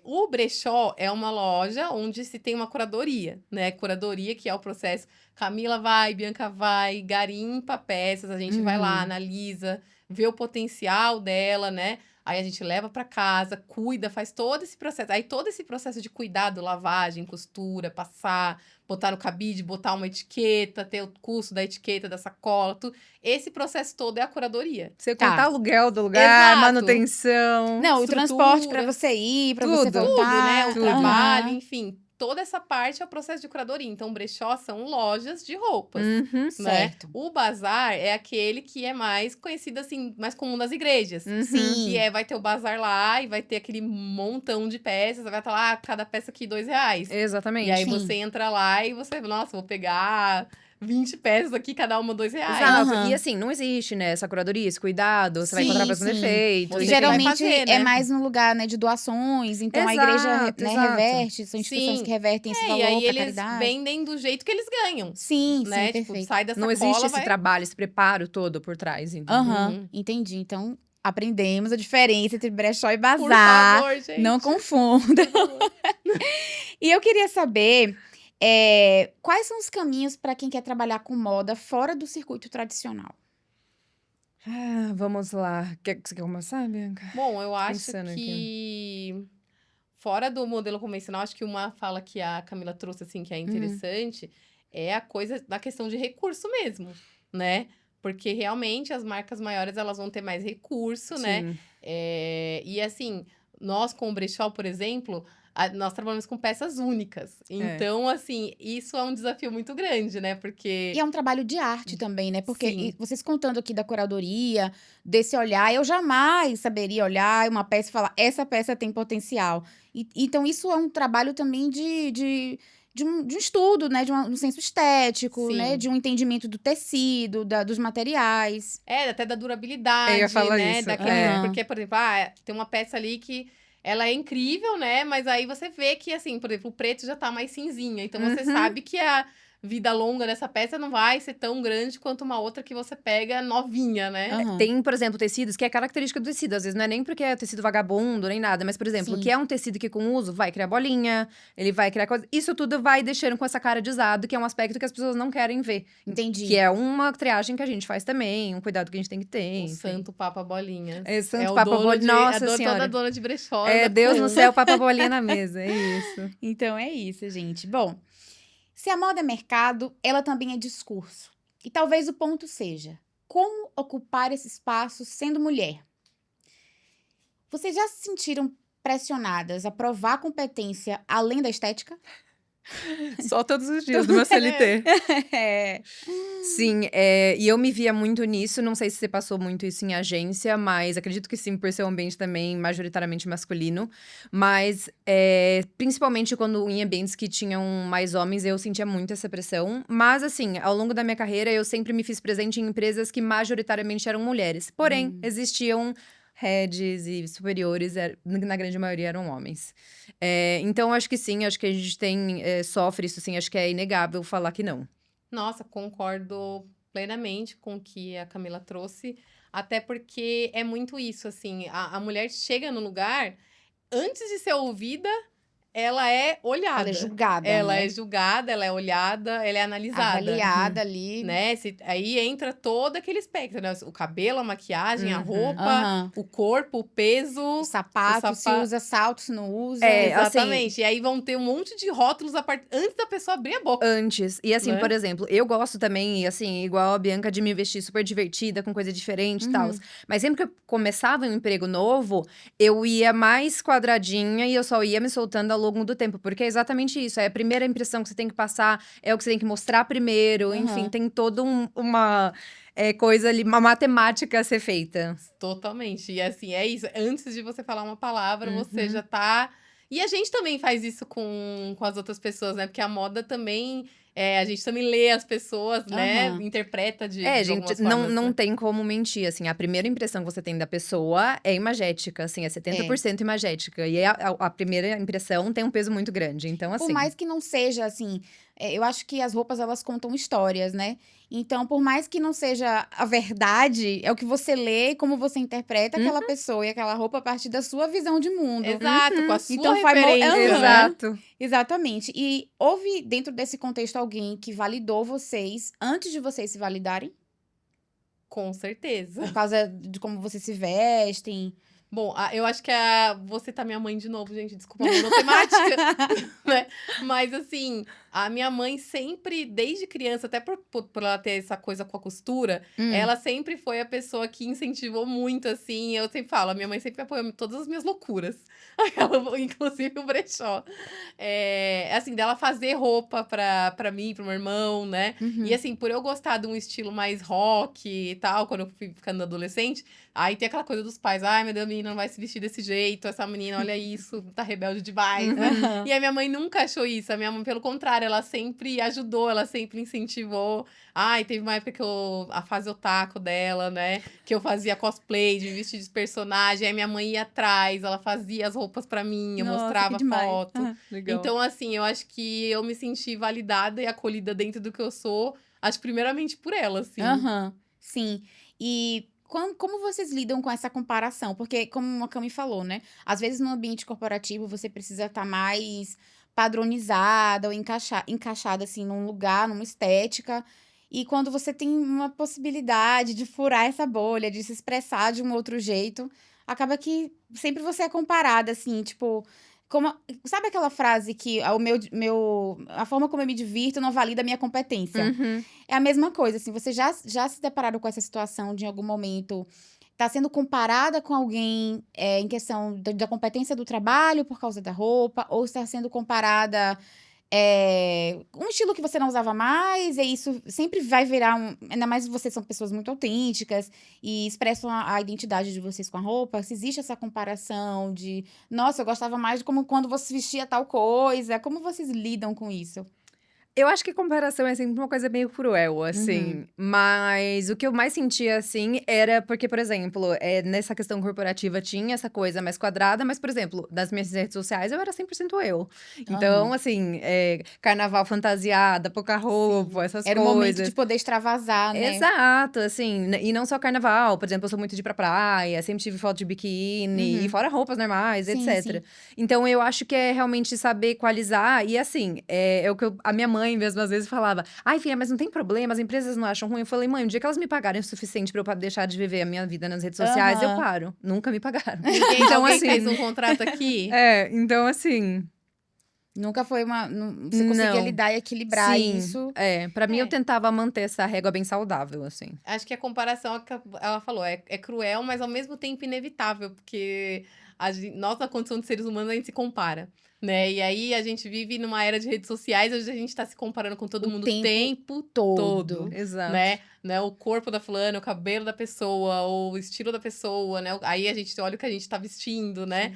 O brechó é uma loja onde se tem uma curadoria, né? Curadoria, que é o processo. Camila vai, Bianca vai, garimpa peças, a gente vai lá, analisa, vê o potencial dela, né? Aí a gente leva para casa, cuida, faz todo esse processo. Aí todo esse processo de cuidado, lavagem, costura, passar, botar no cabide, botar uma etiqueta, ter o custo da etiqueta, da sacola, tudo. Esse processo todo é a curadoria. Você Tá. contar aluguel do lugar, Exato. manutenção. Não, o estrutura, transporte pra você ir, pra você tudo, voltar. Tudo, né? O tudo. trabalho, enfim. Toda essa parte é o processo de curadoria. Então, brechó são lojas de roupas. Uhum. Né? Certo. O bazar é aquele que é mais conhecido, assim, mais comum nas igrejas. Sim. Que vai ter o bazar lá e vai ter aquele montão de peças. Vai estar lá, cada peça aqui R$2. Exatamente. E aí Sim. você entra lá e você, nossa, vou pegar 20 peças aqui, cada uma R$2. Exato. Aham. E assim, não existe, né, essa curadoria, esse cuidado. Você vai Sim, encontrar peça com sim. defeito. Você enfim. vai Geralmente fazer, né? é mais no lugar, né, de doações. Então a igreja, Exato, né, exato. reverte, são instituições Sim. que revertem esse E valor aí pra eles caridade. vendem do jeito que eles ganham. Sim, Né? sim, Tipo, perfeito. sai da Não sacola, existe esse vai... trabalho, esse preparo todo por trás. Então. Aham, Uhum. entendi. Então, aprendemos a diferença entre brechó e Por bazar. favor, gente. Não confunda. Por favor. E eu queria saber quais são os caminhos para quem quer trabalhar com moda fora do circuito tradicional. Vamos lá. Você quer começar, Bianca? Bom, eu acho Pensando que fora do modelo convencional, acho que uma fala que a Camila trouxe, assim, que é interessante, é a coisa da questão de recurso mesmo, né? Porque realmente as marcas maiores, elas vão ter mais recurso, né? Sim. E assim, nós com o brechó, por exemplo, nós trabalhamos com peças únicas. Então, assim, isso é um desafio muito grande, né? Porque... E é um trabalho de arte também, né? Porque Sim. vocês contando aqui da curadoria, desse olhar, eu jamais saberia olhar uma peça e falar, essa peça tem potencial. Então, isso é um trabalho também de um estudo, né? De um senso estético, Sim. né? De um entendimento do tecido, dos materiais. Até da durabilidade, Eu ia falar né? isso, Porque, por exemplo, tem uma peça ali que ela é incrível, né? Mas aí você vê que, assim, por exemplo, o preto já tá mais cinzinha. Então, você sabe que a vida longa dessa peça não vai ser tão grande quanto uma outra que você pega novinha, né? Aham. Tem, por exemplo, tecidos que é característica do tecido. Às vezes não é nem porque é tecido vagabundo, nem nada. Mas, por exemplo, Sim. que é um tecido que com uso vai criar bolinha, ele vai criar coisa. Isso tudo vai deixando com essa cara de usado, que é um aspecto que as pessoas não querem ver. Entendi. Que é uma triagem que a gente faz também, um cuidado que a gente tem que ter. O enfim. santo papa bolinhas. É, santo o papa dono bolinha. Nossa toda Senhora. dona de brechó. É, anda Deus com- no céu, papa bolinha na mesa. É isso. Então é isso, gente. Bom, se a moda é mercado, ela também é discurso. E talvez o ponto seja: como ocupar esse espaço sendo mulher? Vocês já se sentiram pressionadas a provar competência além da estética? Só todos os dias do meu CLT. É. Sim, e eu me via muito nisso. Não sei se você passou muito isso em agência, mas acredito que sim, por ser um ambiente também majoritariamente masculino. Mas, principalmente quando em ambientes que tinham mais homens, eu sentia muito essa pressão. Mas, assim, ao longo da minha carreira, eu sempre me fiz presente em empresas que majoritariamente eram mulheres. Porém, existiam heads e superiores, na grande maioria eram homens. Então, acho que sim, acho que a gente sofre isso, sim. Acho que é inegável falar que não. Nossa, concordo plenamente com o que a Camila trouxe. Até porque é muito isso, assim. A mulher chega no lugar, antes de ser ouvida, ela é olhada. Ela é julgada, Ela né? é julgada, ela é olhada, ela é analisada. Avaliada ali. Né? Aí entra todo aquele espectro, né? O cabelo, a maquiagem, a roupa, Aham. o corpo, o peso. O sapato, se usa salto, se não usa. Exatamente. E aí vão ter um monte de rótulos antes da pessoa abrir a boca. Antes. E assim, Né? por exemplo, eu gosto também, e assim, igual a Bianca, de me vestir super divertida, com coisa diferente e tal. Mas sempre que eu começava um emprego novo, eu ia mais quadradinha e eu só ia me soltando ao longo do tempo. Porque é exatamente isso. É a primeira impressão que você tem que passar, é o que você tem que mostrar primeiro. Enfim, tem toda uma coisa ali, uma matemática a ser feita. Totalmente. E assim, é isso. Antes de você falar uma palavra, você já tá... E a gente também faz isso com as outras pessoas, né? Porque a moda também a gente também lê as pessoas, né? Aham. Interpreta de É, algumas gente, formas, não né? tem como mentir, assim, a primeira impressão que você tem da pessoa é imagética, assim, é 70% imagética. E a primeira impressão tem um peso muito grande, então Por assim… mais que não seja assim, eu acho que as roupas elas contam histórias, né? Então, por mais que não seja a verdade, é o que você lê e como você interpreta aquela pessoa e aquela roupa a partir da sua visão de mundo. Exato, com a sua Então, referência, né? Exato. Exatamente. E houve dentro desse contexto alguém que validou vocês antes de vocês se validarem? Com certeza. Por causa de como vocês se vestem? Bom, eu acho que você tá minha mãe de novo, gente. Desculpa, monotemática, né? Mas, assim, a minha mãe sempre, desde criança, até por ela ter essa coisa com a costura, ela sempre foi a pessoa que incentivou muito, assim. Eu sempre falo, a minha mãe sempre apoiou todas as minhas loucuras. Inclusive o brechó. Assim, dela fazer roupa pra mim, pro meu irmão, né? E, assim, por eu gostar de um estilo mais rock e tal, quando eu fui ficando adolescente, aí tem aquela coisa dos pais, ai, meu Deus, a menina não vai se vestir desse jeito, essa menina, olha isso, tá rebelde demais, né? Aham. E a minha mãe nunca achou isso, a minha mãe, pelo contrário, ela sempre ajudou, ela sempre incentivou. Ai, teve uma época que a fase otaku dela, né? Que eu fazia cosplay, de vestir de personagem, aí minha mãe ia atrás, ela fazia as roupas pra mim, eu Nossa, que mostrava demais. foto. Aham. Legal. Então, assim, eu acho que eu me senti validada e acolhida dentro do que eu sou, acho primeiramente por ela, assim. Aham, sim. E como vocês lidam com essa comparação? Porque, como a Cami falou, né? Às vezes no ambiente corporativo você precisa estar mais padronizada ou encaixada assim num lugar, numa estética. E quando você tem uma possibilidade de furar essa bolha, de se expressar de um outro jeito, acaba que sempre você é comparada, assim, tipo. Sabe aquela frase que a forma como eu me divirto não valida a minha competência? Uhum. É a mesma coisa, assim, você já se deparou com essa situação de, em algum momento, tá sendo comparada com alguém em questão da competência do trabalho por causa da roupa, ou está sendo comparada um estilo que você não usava mais, e isso sempre vai virar ainda mais vocês são pessoas muito autênticas e expressam a identidade de vocês com a roupa, se existe essa comparação de, nossa, eu gostava mais de como quando você vestia tal coisa, como vocês lidam com isso? Eu acho que comparação é sempre uma coisa meio cruel, assim. Uhum. Mas o que eu mais sentia, assim, era porque, por exemplo, nessa questão corporativa tinha essa coisa mais quadrada, mas, por exemplo, das minhas redes sociais eu era 100% eu. Então, Aham. assim, carnaval fantasiada, pouca roupa, essas Era o momento de coisas. poder extravasar, né? Exato, assim, e não só carnaval, por exemplo, eu sou muito de ir pra praia, sempre tive foto de biquíni, e Uhum. fora roupas normais, Sim, sim. etc. Então, eu acho que é realmente saber equalizar, e assim, é o que a minha mãe mesmo às vezes falava, ai filha, mas não tem problema, as empresas não acham ruim. Eu falei, mãe, um dia que elas me pagarem o suficiente pra eu deixar de viver a minha vida nas redes sociais, eu Aham. paro. Nunca me pagaram. Então, alguém assim, fez um contrato aqui? então assim… Nunca foi você conseguia Não. lidar e equilibrar Sim, isso. pra mim eu É. tentava manter essa régua bem saudável, assim. Acho que a comparação, que ela falou, é cruel, mas ao mesmo tempo inevitável, porque nós, na condição de seres humanos, a gente se compara, né? E aí a gente vive numa era de redes sociais, onde a gente tá se comparando com todo O mundo o tempo tempo todo. Exato. né? O corpo da fulana, o cabelo da pessoa, o estilo da pessoa, né? Aí a gente olha o que a gente tá vestindo, né?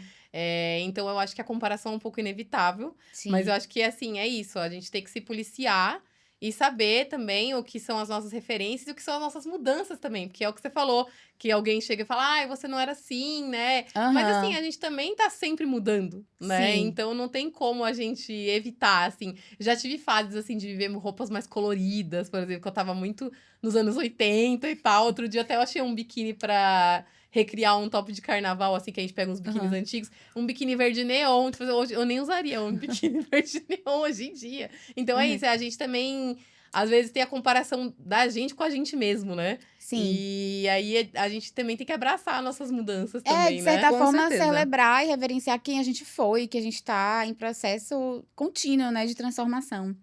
Então eu acho que a comparação é um pouco inevitável. Sim. Mas eu acho que, assim, é isso. A gente tem que se policiar e saber também o que são as nossas referências e o que são as nossas mudanças também. Porque é o que você falou, que alguém chega e fala, ai, você não era assim, né? Mas, assim, Aham. a gente também tá sempre mudando, né? Sim. Então, não tem como a gente evitar, assim. Já tive fases, assim, de viver roupas mais coloridas, por exemplo, que eu tava muito nos anos 80 e tal. Outro dia até eu achei um biquíni pra recriar um top de carnaval, assim, que a gente pega uns biquínis Aham. antigos. Um biquíni verde neon, tipo, hoje eu nem usaria um biquíni verde neon hoje em dia. Então é Uhum. isso, a gente também, às vezes, tem a comparação da gente com a gente mesmo, né? Sim. E aí a gente também tem que abraçar nossas mudanças também, De né? certa Com forma, certeza. celebrar e reverenciar quem a gente foi, que a gente tá em processo contínuo, né, de transformação.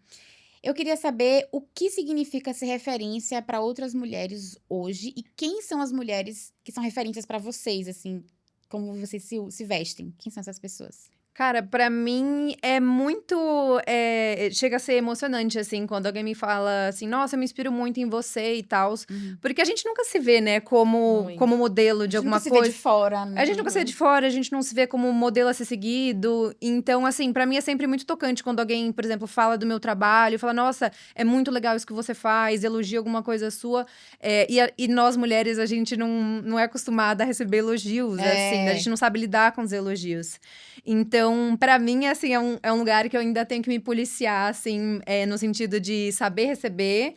Eu queria saber o que significa ser referência para outras mulheres hoje e quem são as mulheres que são referências para vocês, assim, como vocês se vestem. Quem são essas pessoas? Cara, pra mim é muito. Chega a ser emocionante, assim, quando alguém me fala assim, nossa, eu me inspiro muito em você e tal. Porque a gente nunca se vê, né, como Muito. modelo A de gente nunca alguma se vê de coisa. fora, né? A gente nunca se vê de fora, a gente não se vê como modelo a ser seguido. Então, assim, pra mim é sempre muito tocante quando alguém, por exemplo, fala do meu trabalho, fala, nossa, é muito legal isso que você faz, elogia alguma coisa sua. E nós, mulheres, a gente não é acostumada a receber elogios, assim, a gente não sabe lidar com os elogios. Então, pra mim, assim, é um lugar que eu ainda tenho que me policiar, assim, no sentido de saber receber.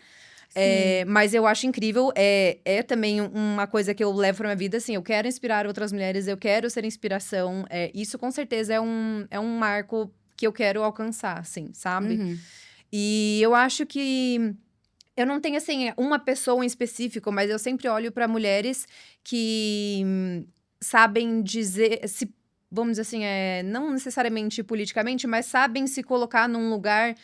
Mas eu acho incrível, é também uma coisa que eu levo pra minha vida, assim, eu quero inspirar outras mulheres, eu quero ser inspiração, isso com certeza é um marco que eu quero alcançar, assim, sabe? E eu acho que eu não tenho, assim, uma pessoa em específico, mas eu sempre olho pra mulheres que sabem dizer, vamos dizer assim, não necessariamente politicamente, mas sabem se colocar num lugar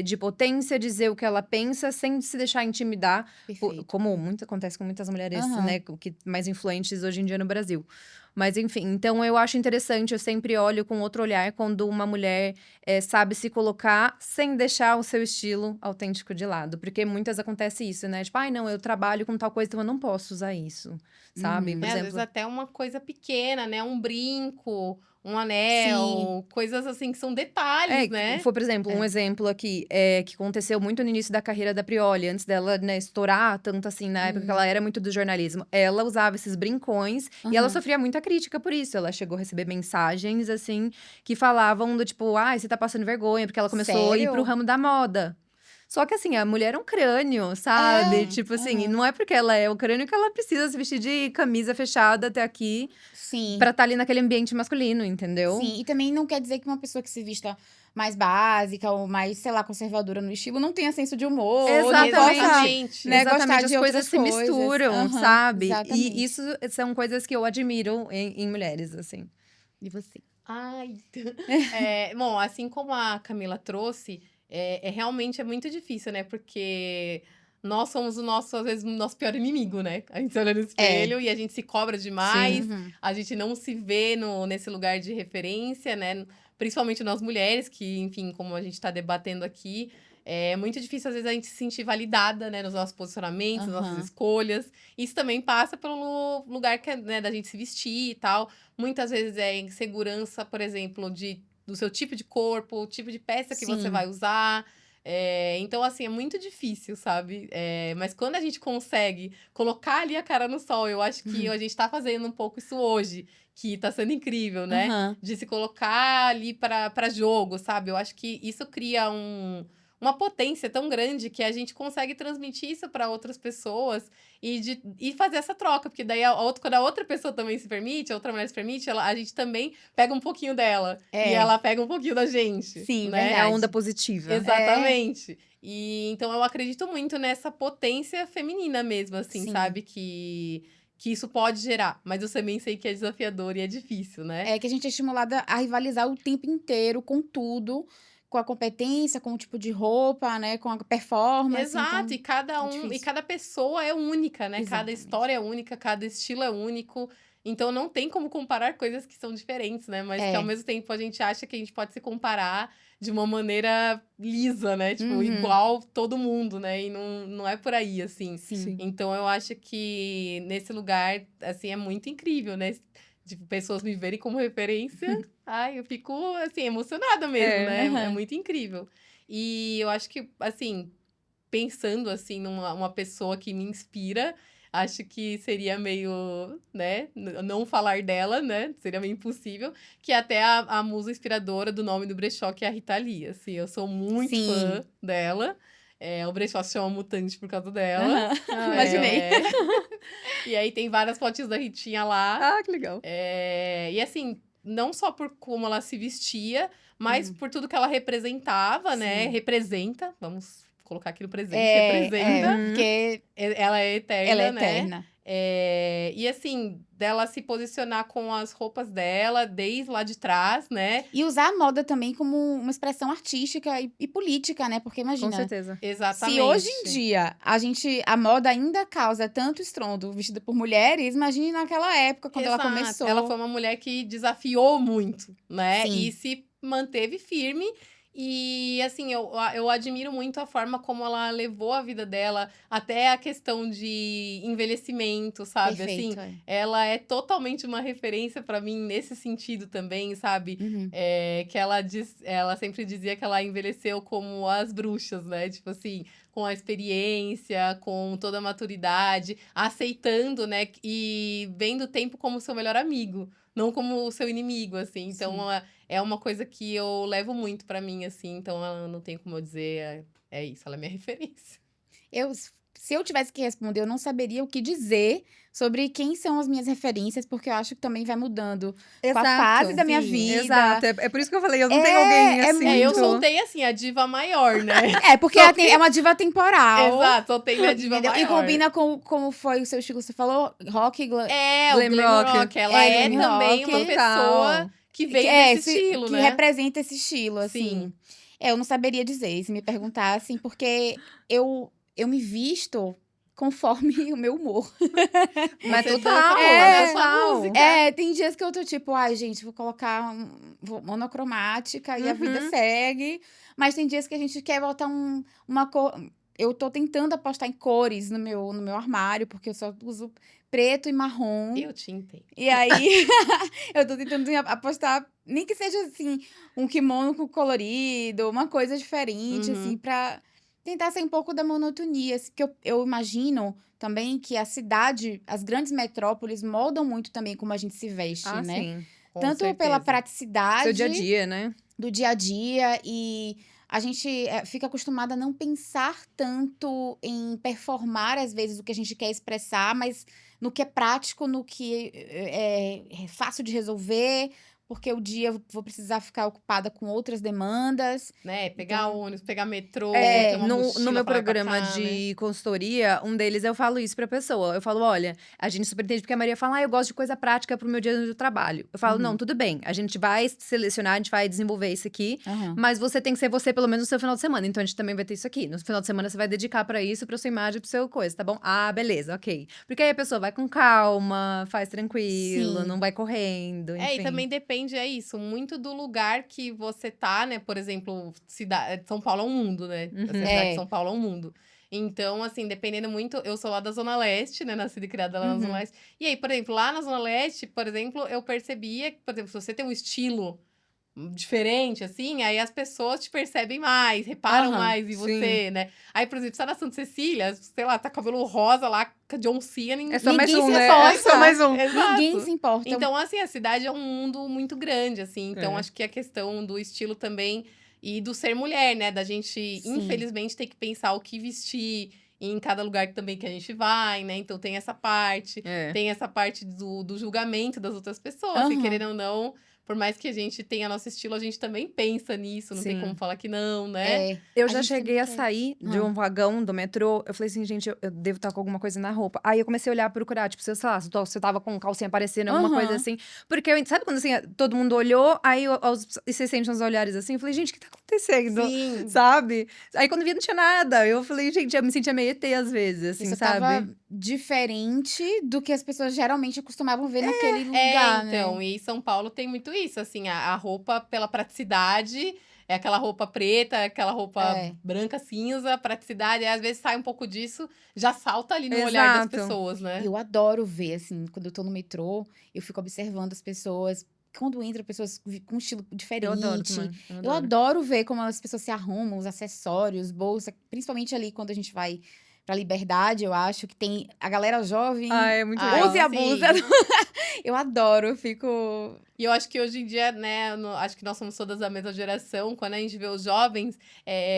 de potência, dizer o que ela pensa, sem se deixar intimidar, Perfeito. como muito acontece com muitas mulheres, Aham. né, mais influentes hoje em dia no Brasil. Mas enfim, então eu acho interessante, eu sempre olho com outro olhar quando uma mulher sabe se colocar sem deixar o seu estilo autêntico de lado. Porque muitas acontece isso, né? Tipo, ai, não, eu trabalho com tal coisa, então eu não posso usar isso, sabe? Por Às vezes exemplo. até uma coisa pequena, né? Um brinco, um Sim. anel, coisas assim que são detalhes, né? Foi, por exemplo, um exemplo aqui, que aconteceu muito no início da carreira da Prioli, antes dela, né, estourar tanto assim, na época que ela era muito do jornalismo. Ela usava esses brincões e ela sofria muita crítica por isso. Ela chegou a receber mensagens, assim, que falavam do tipo, ai, você tá passando vergonha, porque ela começou a ir pro Sério? ramo da moda. Só que assim, a mulher é um crânio, sabe? Tipo assim, e não é porque ela é o crânio que ela precisa se vestir de camisa fechada até aqui Sim. pra estar ali naquele ambiente masculino, entendeu? Sim, e também não quer dizer que uma pessoa que se vista mais básica ou mais, sei lá, conservadora no estilo não tenha senso de humor, ou não possa, Exatamente. né, Exatamente, gostar as de coisas outras se coisas. misturam, Aham, sabe? E exatamente. isso são coisas que eu admiro em mulheres, assim. E você? Ai, bom, assim como a Camila trouxe, realmente é muito difícil, né? Porque nós somos às vezes, o nosso pior inimigo, né? A gente se olha no espelho e a gente se cobra demais, Uhum. a gente não se vê nesse lugar de referência, né? Principalmente nós mulheres, que, enfim, como a gente tá debatendo aqui, é muito difícil, às vezes, a gente se sentir validada, né? Nos nossos posicionamentos, nas nossas Aham. escolhas. Isso também passa pelo lugar que, né, da gente se vestir e tal. Muitas vezes é insegurança, por exemplo, do seu tipo de corpo, o tipo de peça que você Sim. vai usar. Então, assim, é muito difícil, sabe? Mas quando a gente consegue colocar ali a cara no sol, eu acho que a gente tá fazendo um pouco isso hoje, que tá sendo incrível, né? Aham. De se colocar ali pra jogo, sabe? Eu acho que isso cria uma potência tão grande que a gente consegue transmitir isso para outras pessoas e fazer essa troca, porque daí quando a outra pessoa também se permite, a outra mulher se permite, a gente também pega um pouquinho dela e ela pega um pouquinho da gente, Sim, né? É a verdade. onda positiva. Exatamente. E então eu acredito muito nessa potência feminina mesmo, assim, Sim. sabe? Que isso pode gerar, mas eu também sei que é desafiador e é difícil, né? É que a gente é estimulada a rivalizar o tempo inteiro com tudo, com a competência, com o tipo de roupa, né, com a performance, Exato, então e cada é difícil. cada pessoa é única, né? Cada Exatamente. história é única, cada estilo é único. Então não tem como comparar coisas que são diferentes, né? Mas que ao mesmo tempo a gente acha que a gente pode se comparar de uma maneira lisa, né? Tipo, igual todo mundo, né? E não é por aí, assim. Sim. Então eu acho que nesse lugar, assim, é muito incrível, né? De pessoas me verem como referência. Ai, eu fico, assim, emocionada mesmo, né? É muito incrível. E eu acho que, assim, pensando assim numa uma pessoa que me inspira, acho que seria meio, né, não falar dela, né? Seria meio impossível, que é até a musa inspiradora do Nome do Brechó, que é a Rita Lee. Assim, eu sou muito fã Sim. dela. O Brechó se chama Mutante por causa dela. Aham. Imaginei. E aí tem várias fotinhos da Ritinha lá. Ah, que legal. E assim, não só por como ela se vestia, mas por tudo que ela representava, né? Sim. Representa, vamos colocar aqui no presente, representa. Porque Ela é eterna, ela é né? eterna. E assim, dela se posicionar com as roupas dela, desde lá de trás, né? E usar a moda também como uma expressão artística e política, né? Porque Com imagina, certeza. Exatamente. se hoje em dia a moda ainda causa tanto estrondo vestida por mulheres, imagine naquela época, quando ela Exato. começou. Ela foi uma mulher que desafiou muito, né? Sim. E se manteve firme. E, assim, eu admiro muito a forma como ela levou a vida dela, até a questão de envelhecimento, sabe? Perfeito. Assim, ela é totalmente uma referência pra mim nesse sentido também, sabe? Uhum. Que ela sempre dizia que ela envelheceu como as bruxas, né? Tipo assim, com a experiência, com toda a maturidade, aceitando, né? E vendo o tempo como seu melhor amigo, não como o seu inimigo, assim. Então, Sim. é uma coisa que eu levo muito pra mim, assim. Então, ela não tem como eu dizer, é isso, ela é minha referência. Se eu tivesse que responder, eu não saberia o que dizer sobre quem são as minhas referências, porque eu acho que também vai mudando com a fase da minha sim, vida. Exato. É por isso que eu falei, eu não tenho alguém é assim. muito- eu soltei, assim, a diva maior, né? É, porque é uma diva temporal. Exato, soltei minha diva Entendeu? maior. E combina com como foi o seu estilo, você falou? Rock, o Glam glam rock. rock. Ela é glam também rock. uma pessoa que veio desse estilo, que né? representa esse estilo, assim. Sim. Eu não saberia dizer, se me perguntassem, porque eu me visto conforme o meu humor. Mas Você total, dança é, conforme a sua música. Tem dias que eu tô tipo, ai, gente, vou colocar monocromática e a vida Uhum. segue. Mas tem dias que a gente quer botar uma cor. Eu tô tentando apostar em cores no meu armário, porque eu só uso preto e marrom. Eu te entendo. E aí, eu tô tentando apostar, nem que seja assim, um kimono colorido, uma coisa diferente, Uhum. assim, pra tentar sair um pouco da monotonia. Assim, que eu imagino também que a cidade, as grandes metrópoles moldam muito também como a gente se veste, Ah, né? sim. Com Tanto certeza. pela praticidade Seu dia a dia, né? do dia a dia e a gente fica acostumada a não pensar tanto em performar, às vezes, o que a gente quer expressar, mas no que é prático, no que é fácil de resolver, porque o dia eu vou precisar ficar ocupada com outras demandas. Né? Pegar Então, ônibus, pegar metrô, É, ter uma No mochila meu pra lá e pra programa cá, né? de consultoria, um deles eu falo isso pra pessoa. Eu falo, olha, a gente super entende porque a Maria fala, eu gosto de coisa prática pro meu dia do trabalho. Eu falo, Uhum. não, tudo bem, a gente vai selecionar, a gente vai desenvolver isso aqui, aham. mas você tem que ser você pelo menos no seu final de semana. Então a gente também vai ter isso aqui. No final de semana você vai dedicar pra isso, pra sua imagem, pro seu coisa, tá bom? Ah, beleza, ok. Porque aí a pessoa vai com calma, faz tranquilo, Sim. não vai correndo, enfim. E também depende, é isso, muito do lugar que você tá, né? Por exemplo, São Paulo é um mundo, né? A cidade É. de São Paulo é um mundo. Então, assim, dependendo muito, eu sou lá da Zona Leste, né? Nascida e criada lá na Zona Uhum. Leste. E aí, por exemplo, lá na Zona Leste, por exemplo, eu percebia que, por exemplo, se você tem um estilo diferente, assim, aí as pessoas te percebem mais, reparam Aham, mais em sim. você, né? Aí, por exemplo, você tá na Santa Cecília, sei lá, tá com cabelo rosa lá, com a John Cena, É só mais Ninguém um, se né? importa. É só mais um. Exato. Ninguém se importa. Então, assim, a cidade é um mundo muito grande, assim. Então, É. acho que a questão do estilo também e do ser mulher, né? Da gente, Sim. infelizmente, ter que pensar o que vestir em cada lugar também que a gente vai, né? Então, tem essa parte. É. Tem essa parte do julgamento das outras pessoas. E Aham. querendo ou não, por mais que a gente tenha nosso estilo, a gente também pensa nisso. Não tem Sim. como falar que não, né? Eu A já gente cheguei também a quer. sair de um vagão do metrô. Eu falei assim, gente, eu devo estar com alguma coisa na roupa. Aí eu comecei a olhar, procurar, tipo, sei lá, se eu tava com calcinha aparecendo, alguma coisa Aham. assim. Porque sabe quando assim, todo mundo olhou, aí e você sente uns olhares assim? Eu falei, gente, o que tá acontecendo? Sim. Sabe? Aí quando vi, não tinha nada. Eu falei, gente, eu me sentia meio ET às vezes, assim, Isso sabe? tava diferente do que as pessoas geralmente costumavam ver naquele lugar, Então, né? e São Paulo tem muito isso, assim, a roupa pela praticidade, é aquela roupa preta, aquela roupa É. branca, cinza, praticidade, aí às vezes sai um pouco disso, já salta ali no olhar das Exato. pessoas, né? Eu adoro ver, assim, quando eu tô no metrô, eu fico observando as pessoas. Quando entram pessoas com um estilo diferente. Eu adoro também. Eu adoro ver como as pessoas se arrumam, os acessórios, bolsa, principalmente ali quando a gente vai pra Liberdade, eu acho que tem a galera jovem. Ah, é muito Ah, legal. Use e abusa. Eu adoro, eu fico. E eu acho que hoje em dia, né, acho que nós somos todas da mesma geração, quando a gente vê os jovens,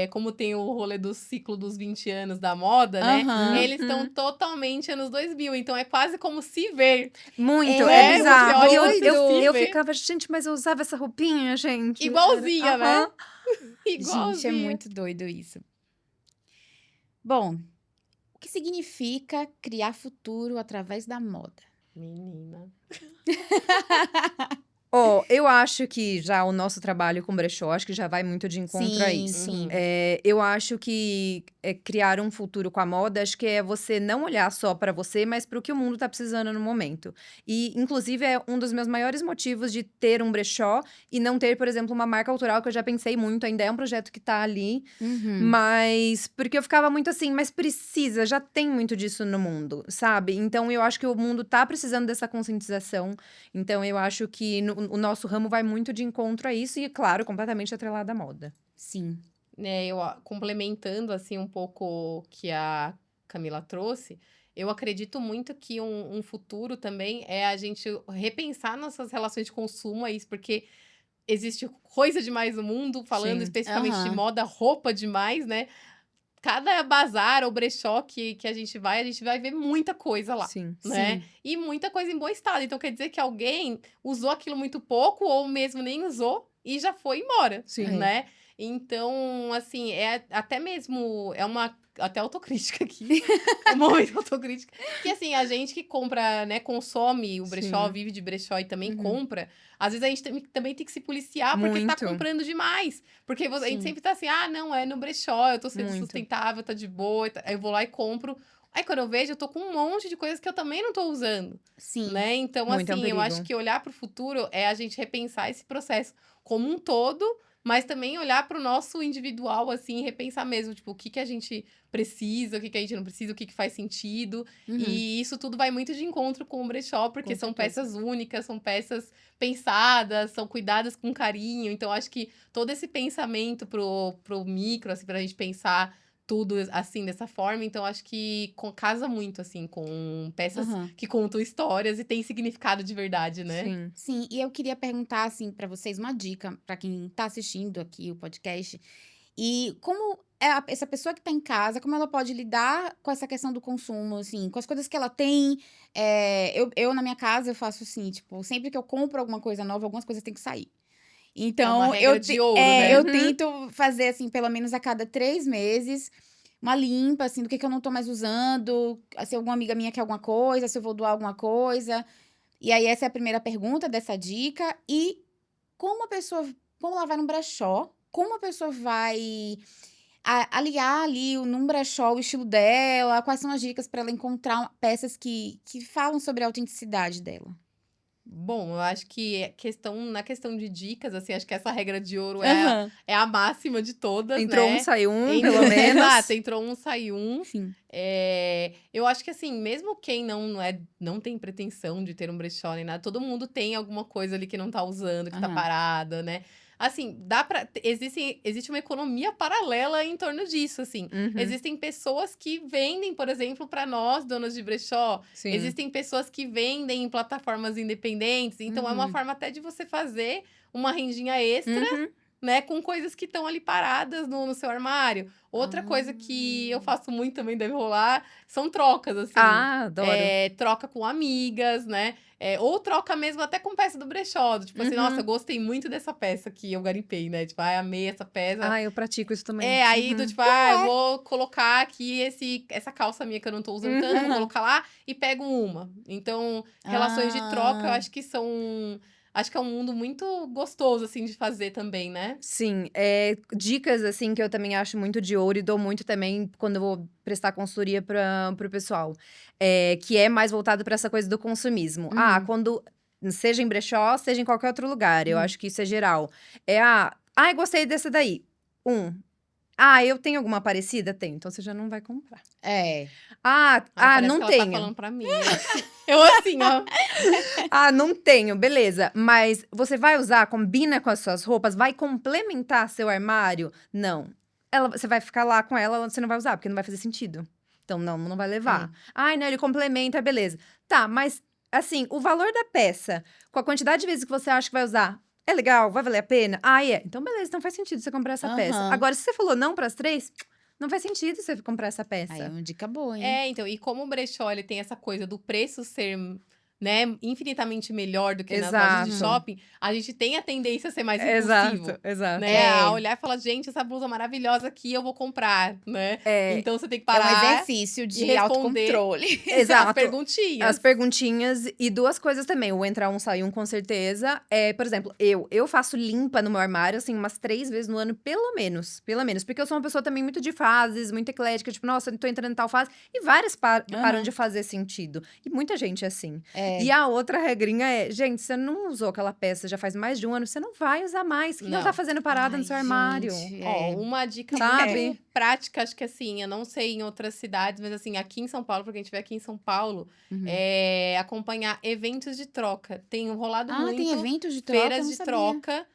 como tem o rolê do ciclo dos 20 anos da moda, né? Aham. Eles estão totalmente anos 2000, então é quase como se ver. Muito, É, é bizarro. você Eu, olha eu assim, ficava, gente, mas eu usava essa roupinha, gente. Igualzinha, né? Aham. Igualzinha. Gente, é muito doido isso. Bom, o que significa criar futuro através da moda? Menina. Eu acho que já o nosso trabalho com brechó, acho que já vai muito de encontro a Sim, isso. sim. Eu acho que criar um futuro com a moda, acho que é você não olhar só pra você, mas pro que o mundo tá precisando no momento. E, inclusive, é um dos meus maiores motivos de ter um brechó e não ter, por exemplo, uma marca autoral, que eu já pensei muito, ainda é um projeto que tá ali. Mas porque eu ficava muito assim, mas precisa, já tem muito disso no mundo, sabe? Então eu acho que o mundo tá precisando dessa conscientização. Então eu acho que o nosso ramo vai muito de encontro a isso e, claro, completamente atrelado à moda. Sim. Complementando assim um pouco o que a Camila trouxe, eu acredito muito que um futuro também é a gente repensar nossas relações de consumo a isso, porque existe coisa demais no mundo, falando Sim. especificamente de Aham. moda, roupa demais, né? Cada bazar ou brechó que a gente vai ver muita coisa lá, Sim. né? Sim. E muita coisa em bom estado. Então quer dizer que alguém usou aquilo muito pouco ou mesmo nem usou e já foi embora, Sim. né? Então, assim, é até mesmo é uma até autocrítica aqui, um momento autocrítica, que assim, a gente que compra, né, consome o brechó, Sim. vive de brechó e também Uhum. compra, às vezes a gente também tem que se policiar porque tá Muito. comprando demais. Porque a gente Sim. sempre tá assim, não, é no brechó, eu tô sendo Muito. sustentável, tá de boa. Aí eu vou lá e compro. Aí quando eu vejo, eu tô com um monte de coisas que eu também não tô usando, Sim. né? Então, Muito, é um assim, eu acho perigo. que olhar pro futuro é a gente repensar esse processo como um todo, mas também olhar pro nosso individual, assim, e repensar mesmo, tipo, o que que a gente precisa, o que que a gente não precisa, o que que faz sentido. Uhum. E isso tudo vai muito de encontro com o brechó, porque Com são certeza. peças únicas, são peças pensadas, são cuidadas com carinho. Então, acho que todo esse pensamento pro micro, assim, pra gente pensar tudo assim, dessa forma. Então, acho que casa muito, assim, com peças Aham. que contam histórias e têm significado de verdade, né? Sim. Sim, e eu queria perguntar, assim, pra vocês uma dica, pra quem tá assistindo aqui o podcast. E como essa pessoa que tá em casa, como ela pode lidar com essa questão do consumo, assim, com as coisas que ela tem. Eu, na minha casa, eu faço assim, tipo, sempre que eu compro alguma coisa nova, algumas coisas têm que sair. É uma Então, regra de ouro, né? eu Uhum. tento fazer, assim, pelo menos a cada 3 meses, uma limpa, assim, do que eu não tô mais usando, se alguma amiga minha quer alguma coisa, se eu vou doar alguma coisa. E aí, essa é a primeira pergunta dessa dica. E como ela vai num brechó, como a pessoa vai aliar ali num brechó o estilo dela, quais são as dicas para ela encontrar peças que falam sobre a autenticidade dela? Bom, eu acho que na questão de dicas, assim, acho que essa regra de ouro Aham. é a máxima de todas, Entrou um, né? saiu um, Entrou, pelo menos. exato, entrou um, sai um. Sim. Eu acho que assim, mesmo quem não tem pretensão de ter um brechó nem nada, todo mundo tem alguma coisa ali que não tá usando, que tá Aham. parada, né? Assim, existe uma economia paralela em torno disso, assim. Uhum. Existem pessoas que vendem, por exemplo, para nós, donas de brechó. Sim. Existem pessoas que vendem em plataformas independentes. Então, é uma Uhum. forma até de você fazer uma rendinha extra, Uhum. né? Com coisas que estão ali paradas no seu armário. Outra coisa que eu faço muito também, deve rolar, são trocas, assim. Adoro. Troca com amigas, né? Ou troca mesmo até com peça do brechó. Tipo assim, Uhum. nossa, eu gostei muito dessa peça que eu garimpei, né? Tipo, amei essa peça. Eu pratico isso também. Aí do Uhum. tipo, eu vou colocar aqui essa calça minha que eu não tô usando tanto, vou Uhum. colocar lá e pego uma. Então, relações de troca, eu acho que acho que é um mundo muito gostoso, assim, de fazer também, né? Sim, dicas, assim, que eu também acho muito de ouro e dou muito também quando eu vou prestar consultoria pro pessoal. Que é mais voltado para essa coisa do consumismo. Quando seja em brechó, seja em qualquer outro lugar. Eu acho que isso é geral. Gostei dessa daí. Eu tenho alguma parecida? Tenho. Então, você já não vai comprar. Parece Não que ela tenho. tá falando pra mim. Eu assim, ó. Não tenho, beleza. Mas você vai usar, combina com as suas roupas, vai complementar seu armário? Não. Você vai ficar lá com ela, você não vai usar, porque não vai fazer sentido. Então, não vai levar. Não, ele complementa, beleza. Tá, mas, assim, o valor da peça, com a quantidade de vezes que você acha que vai usar, é legal? Vai valer a pena? Então beleza, então faz sentido você comprar essa peça. Aham. Agora, se você falou não pras 3, não faz sentido você comprar essa peça. Aí é uma dica boa, hein? Então, e como o brechó, ele tem essa coisa do preço ser né, infinitamente melhor do que nas Exato. lojas de shopping, a gente tem a tendência a ser mais impulsivo. Exato. Né? A olhar e falar, gente, essa blusa maravilhosa aqui, eu vou comprar, né? Então você tem que É um parar exercício e de responder autocontrole. as Exato. perguntinhas. As perguntinhas e duas coisas também. O entrar um, sair um, com certeza. Por exemplo, eu faço limpa no meu armário, assim, umas 3 vezes no ano, pelo menos. Pelo menos. Porque eu sou uma pessoa também muito de fases, muito eclética. Tipo, nossa, eu tô entrando em tal fase. E várias param de fazer sentido. E muita gente é assim. E a outra regrinha é, gente, você não usou aquela peça já faz mais de um ano, você não vai usar mais. O que ela tá fazendo parada no seu armário? Gente, Ó, uma dica Sabe? muito prática, acho que assim, eu não sei em outras cidades, mas assim, aqui em São Paulo, pra quem estiver aqui em São Paulo, é acompanhar eventos de troca. Tem rolado muito tem eventos de troca, eu feiras não de sabia. troca,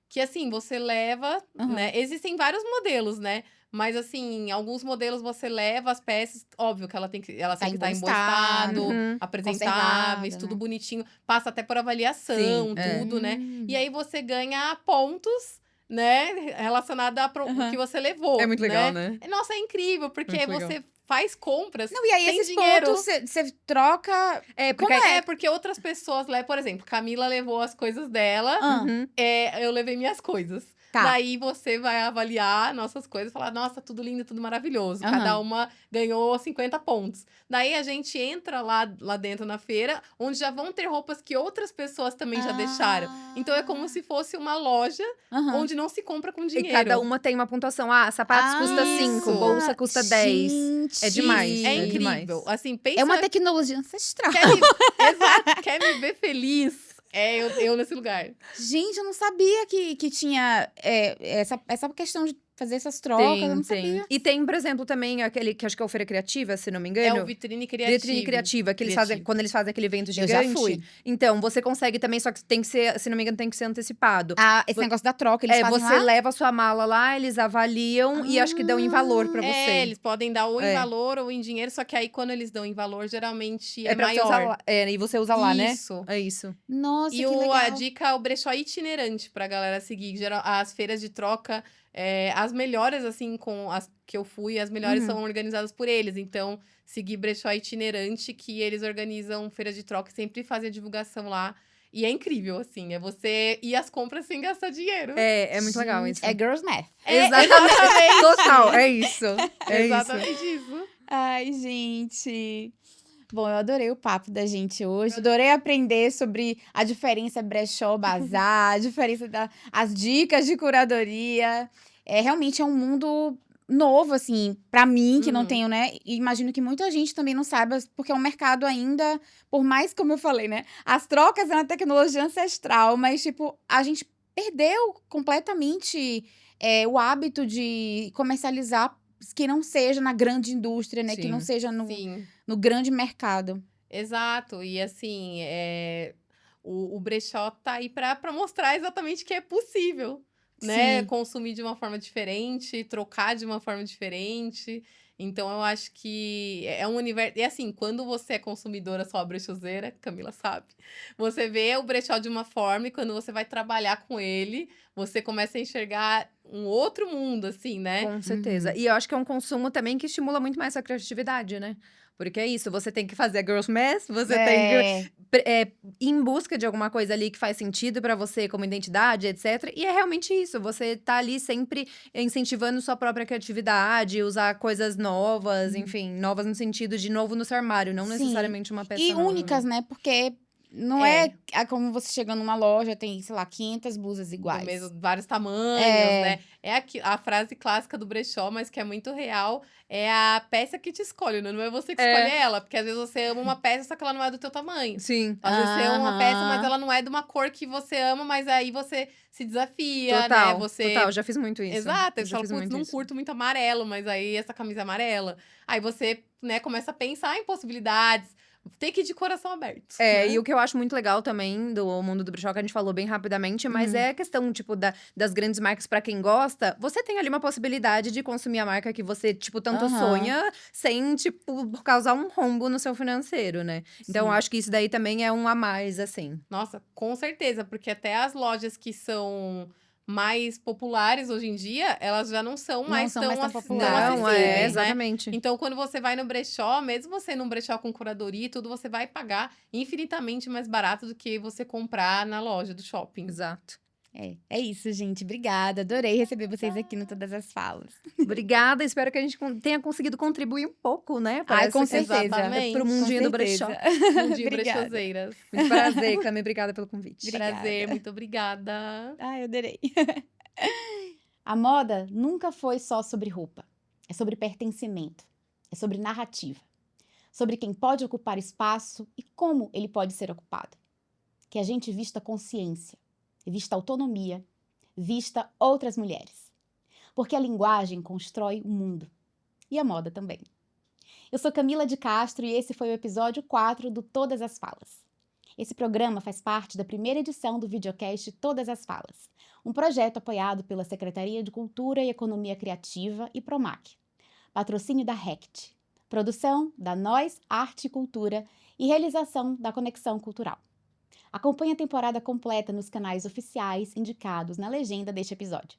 que assim, você leva, né? Existem vários modelos, né? Mas assim, alguns modelos você leva as peças, óbvio que elas têm que estar em bom estado, apresentáveis, conservado, tudo né? bonitinho, passa até por avaliação, Sim, tudo, né? E aí você ganha pontos, né, relacionado ao que você levou. É muito legal, né? Nossa, é incrível, porque Muito legal. você faz compras Não, e aí sem esses dinheiro. pontos você troca... Porque Porque outras pessoas levam, por exemplo, Camila levou as coisas dela, eu levei minhas coisas. Tá. Daí você vai avaliar nossas coisas e falar, nossa, tudo lindo, tudo maravilhoso. Cada uma ganhou 50 pontos. Daí a gente entra lá dentro na feira, onde já vão ter roupas que outras pessoas também já deixaram. Então é como se fosse uma loja onde não se compra com dinheiro. E cada uma tem uma pontuação. Sapatos custa 5, isso. bolsa custa 10. É demais. É É demais. incrível. Assim, pensa... É uma tecnologia ancestral. Exato, quer me ver feliz? Eu nesse lugar. Gente, eu não sabia que tinha essa questão de fazer essas trocas, eu não sabia. E tem, por exemplo, também aquele que acho que é o Feira Criativa, se não me engano. É o Vitrine Criativa. Vitrine Criativa, que eles fazem, quando eles fazem aquele evento Eu gigante. já fui. Então, você consegue também, só que tem que ser, se não me engano, tem que ser antecipado. Esse negócio da troca, eles fazem você lá? leva a sua mala lá, eles avaliam e acho que dão em valor pra você. Eles podem dar ou em valor ou em dinheiro, só que aí quando eles dão em valor, geralmente pra maior. você usar lá. E você usa lá, né? Isso. É isso. Nossa, E que legal. a dica é o brechó itinerante pra galera seguir. As feiras de troca, as melhores, assim, com as que eu fui, as melhores são organizadas por eles. Então, seguir brechó itinerante, que eles organizam feiras de troca e sempre fazem a divulgação lá. E é incrível, assim, é você ir às compras sem gastar dinheiro. É muito legal isso. É girls math. Exatamente. Total, é isso. É exatamente isso. Ai, gente. Bom, eu adorei o papo da gente hoje. Eu adorei aprender sobre a diferença brechó-bazar, a diferença as dicas de curadoria. Realmente é um mundo novo, assim, pra mim, que não tenho, né? E imagino que muita gente também não saiba, porque é um mercado ainda, por mais, como eu falei, né? As trocas é uma tecnologia ancestral, mas, tipo, a gente perdeu completamente o hábito de comercializar que não seja na grande indústria, né? Sim. Que não seja Sim. no grande mercado. Exato. E assim, o brechó tá aí pra mostrar exatamente que é possível, né? Sim. Consumir de uma forma diferente, trocar de uma forma diferente. Então, eu acho que é um universo... E assim, quando você é consumidora só brechoseira, Camila sabe, você vê o brechó de uma forma e quando você vai trabalhar com ele, você começa a enxergar um outro mundo, assim, né? Com certeza. E eu acho que é um consumo também que estimula muito mais a criatividade, né? Porque é isso, você tem que fazer a girls math, você tem que ir em busca de alguma coisa ali que faz sentido pra você como identidade, etc. E é realmente isso, você tá ali sempre incentivando sua própria criatividade, usar coisas novas, enfim, novas no sentido de novo no seu armário, não necessariamente uma peça E nova. únicas, né? Porque não é como você chega numa loja, tem, sei lá, 500 blusas iguais. Do mesmo, vários tamanhos, né? A frase clássica do brechó, mas que é muito real, é a peça que te escolhe, né? Não é você que escolhe ela, porque às vezes você ama uma peça, só que ela não é do teu tamanho. Sim. Às vezes você ama uma peça, mas ela não é de uma cor que você ama, mas aí você se desafia, né? Total, já fiz muito isso. Exato, você já fala, fiz putz, não isso. curto muito amarelo, mas aí essa camisa é amarela. Aí você, né, começa a pensar em possibilidades. Tem que ir de coração aberto. Né? E o que eu acho muito legal também do mundo do brechó, que a gente falou bem rapidamente, mas é a questão, tipo, das grandes marcas pra quem gosta. Você tem ali uma possibilidade de consumir a marca que você, tipo, tanto sonha, sem, tipo, causar um rombo no seu financeiro, né? Então, eu acho que isso daí também é um a mais, assim. Nossa, com certeza, porque até as lojas que são mais populares hoje em dia, elas já não são mais são tão, mais tão tão populares. Não, acessíveis, né? exatamente. Então, quando você vai no brechó, mesmo você num brechó com curadoria e tudo, você vai pagar infinitamente mais barato do que você comprar na loja do shopping. Exato. É isso, gente. Obrigada. Adorei receber vocês aqui no Todas as Falas. Obrigada, espero que a gente tenha conseguido contribuir um pouco, né? Para Ai, com essa questão, certeza. Exatamente. pro mundinho do Com brechó. certeza. Mundinho Obrigada. brechoseiras. Muito prazer, Cami, obrigada pelo convite. Obrigada. Prazer, muito obrigada. Ai, eu adorei. A moda nunca foi só sobre roupa. É sobre pertencimento. É sobre narrativa. Sobre quem pode ocupar espaço e como ele pode ser ocupado. Que a gente vista consciência, vista autonomia, vista outras mulheres. Porque a linguagem constrói o mundo. E a moda também. Eu sou Camila de Castro e esse foi o episódio 4 do Todas as Falas. Esse programa faz parte da primeira edição do videocast Todas as Falas, um projeto apoiado pela Secretaria de Cultura e Economia Criativa e Promac. Patrocínio da RECT. Produção da Nós Arte e Cultura e realização da Conexão Cultural. Acompanhe a temporada completa nos canais oficiais indicados na legenda deste episódio.